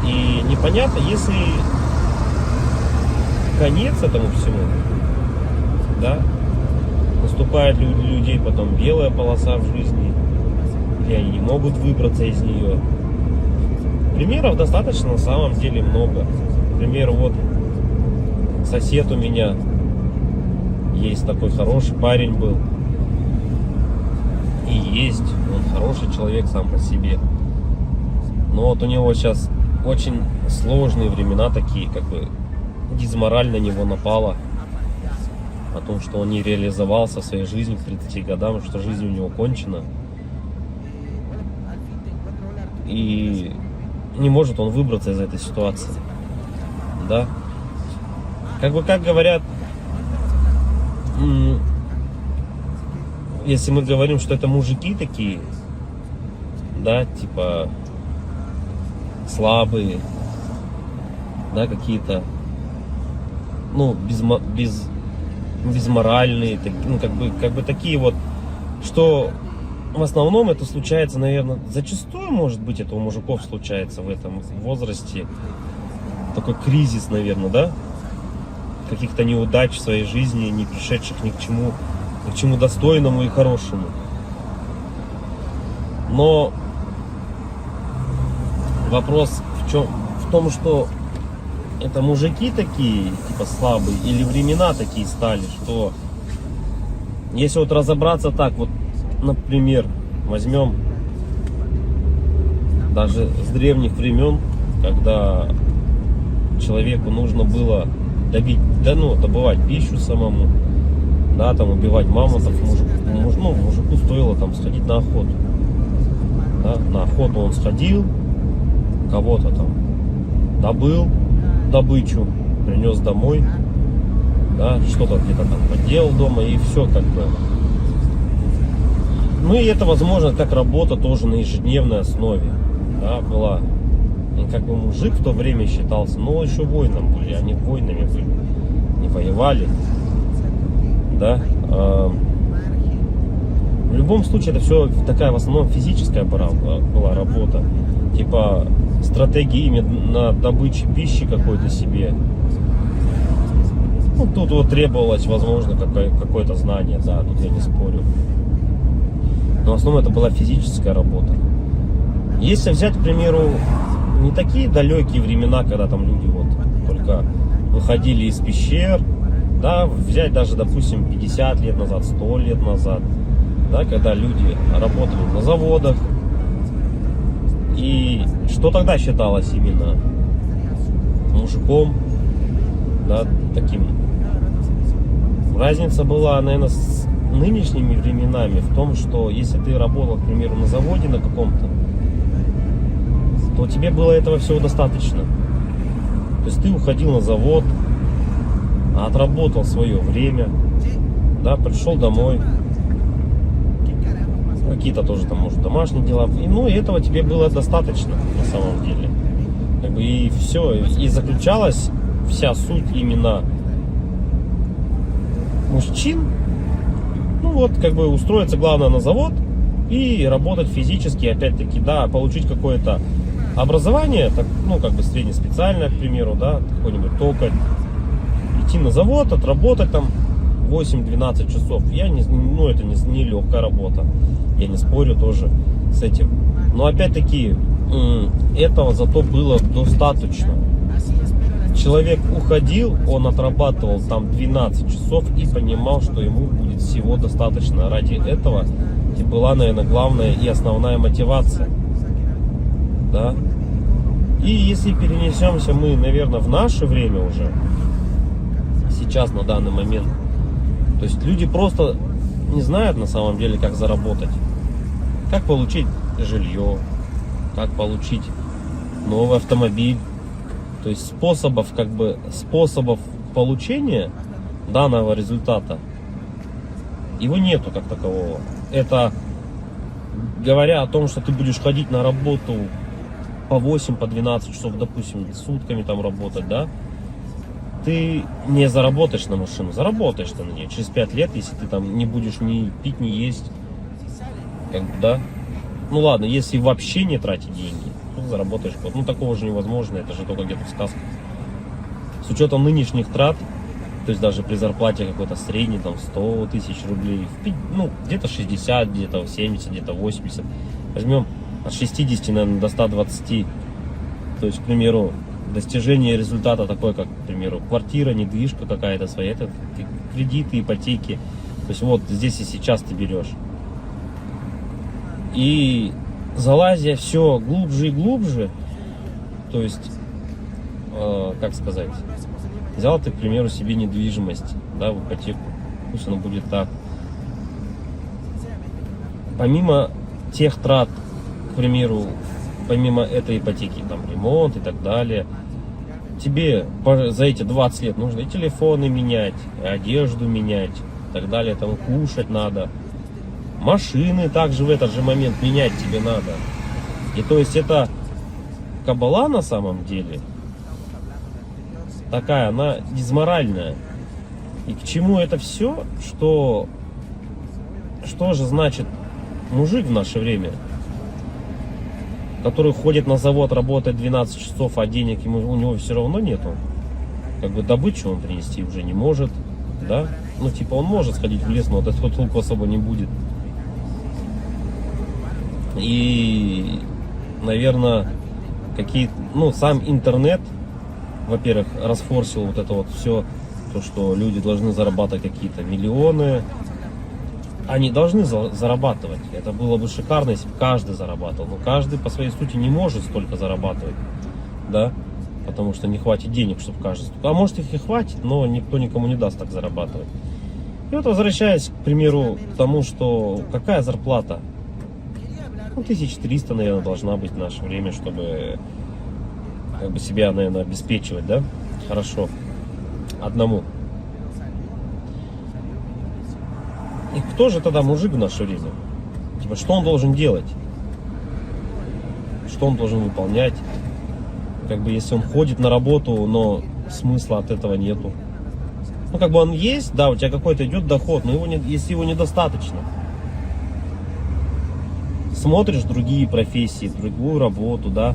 И непонятно, если конец этому всему, да, наступает у людей потом белая полоса в жизни, и они не могут выбраться из нее. Примеров достаточно на самом деле много. Например, вот сосед у меня есть такой хороший парень был. И есть, он хороший человек сам по себе. Но вот у него сейчас очень сложные времена такие, как бы дизмораль на него напала. О том, что он не реализовался в своей жизни к 30 годам, что жизнь у него кончена. И не может он выбраться из этой ситуации. Да? Как говорят, если мы говорим, что это мужики такие, да, типа слабые, да, какие-то ну, безморальные, ну, как бы такие вот, что в основном это случается, наверное, зачастую, может быть, это у мужиков случается в этом возрасте, такой кризис, наверное, да, каких-то неудач в своей жизни, не пришедших ни к чему достойному и хорошему. Но вопрос в том, что это мужики такие, типа, слабые, или времена такие стали, что если вот разобраться так, вот, например, возьмем даже с древних времен, когда человеку нужно было добывать пищу самому, да, там убивать мамонтов, мужику стоило там сходить на охоту. Да, на охоту он сходил, кого-то там добыл добычу, принес домой, да, что-то где-то там поделал дома, и все как бы. Ну и это, возможно, как работа тоже на ежедневной основе, да, была. И как бы мужик в то время считался, но еще воином были, они воинами были, не воевали, да. В любом случае это все такая в основном физическая была работа, типа стратегии именно добычи пищи какой-то себе. Ну, тут вот требовалось, возможно, какое-то знание, да, тут я не спорю. Но в основном это была физическая работа. Если взять, к примеру, не такие далекие времена, когда там люди вот только выходили из пещер, да, взять даже, допустим, 50 лет назад, 100 лет назад, да, когда люди работали на заводах, и что тогда считалось именно мужиком, да, таким. Разница была, наверное, с нынешними временами в том, что если ты работал, к примеру, на заводе на каком-то, то тебе было этого всего достаточно. То есть ты уходил на завод, отработал свое время, да, пришел домой, какие-то тоже там, может, домашние дела, и, ну, и этого тебе было достаточно на самом деле. Как бы и все, и заключалась вся суть именно мужчин, ну вот, как бы устроиться, главное, на завод и работать физически, опять-таки, да, получить какое-то образование, так, ну, как бы среднеспециальное, к примеру, да, какой-нибудь токарь, идти на завод, отработать там 8-12 часов. Ну, это не легкая работа, я не спорю тоже с этим. Но опять-таки, этого зато было достаточно. Человек уходил, он отрабатывал там 12 часов и понимал, что ему будет всего достаточно. Ради этого и была, наверное, главная и основная мотивация. Да? И если перенесемся мы, наверное, в наше время уже, сейчас, на данный момент, то есть люди просто не знают на самом деле, как заработать, как получить жилье, как получить новый автомобиль. То есть способов получения данного результата его нету как такового. Это говоря о том, что ты будешь ходить на работу по 8, по 12 часов, допустим, сутками там работать, да, ты не заработаешь на машину, заработаешь ты на нее через 5 лет, если ты там не будешь ни пить, ни есть, как бы, да. Ну ладно, если вообще не тратить деньги, то заработаешь год. Ну такого же невозможно, это же только где-то в сказках. С учетом нынешних трат, то есть даже при зарплате какой-то средней, там 100 тысяч рублей, ну где-то 60, где-то 70, где-то 80, возьмем от 60, наверное, до 120, то есть, к примеру, достижение результата такой, как, к примеру, квартира, недвижка какая-то своя, это кредиты, ипотеки, то есть вот здесь и сейчас ты берешь. И залазя все глубже и глубже, то есть, как сказать, взял ты, к примеру, себе недвижимость, да, в ипотеку, пусть оно будет так. Помимо тех трат, к примеру, помимо этой ипотеки, там, ремонт и так далее, тебе за эти 20 лет нужно и телефоны менять, и одежду менять, и так далее, там, кушать надо. Машины также в этот же момент менять тебе надо. И то есть это кабала на самом деле. такая, она дизморальная. И к чему это все, что же значит мужик в наше время, который ходит на завод, работает 12 часов, а денег у него все равно нету. Как бы добычу он принести уже не может, да? Ну, типа, он может сходить в лес, но от этого толку особо не будет. И, наверное, сам интернет, во-первых, расфорсил вот это вот все, то, что люди должны зарабатывать какие-то миллионы. Они должны зарабатывать. Это было бы шикарно, если бы каждый зарабатывал. Но каждый по своей сути не может столько зарабатывать, да? Потому что не хватит денег, чтобы каждый... А может их и хватит, но никто никому не даст так зарабатывать. И вот возвращаясь, к примеру, к тому, что какая зарплата? 1300, наверное, должна быть в наше время, чтобы как бы себя, наверное, обеспечивать, да? Хорошо. Одному. И кто же тогда мужик в наше время? Типа, что он должен делать? Что он должен выполнять? Как бы, если он ходит на работу, но смысла от этого нету. Ну, как бы он есть, да, у тебя какой-то идет доход, но если его недостаточно. Смотришь другие профессии, другую работу, да,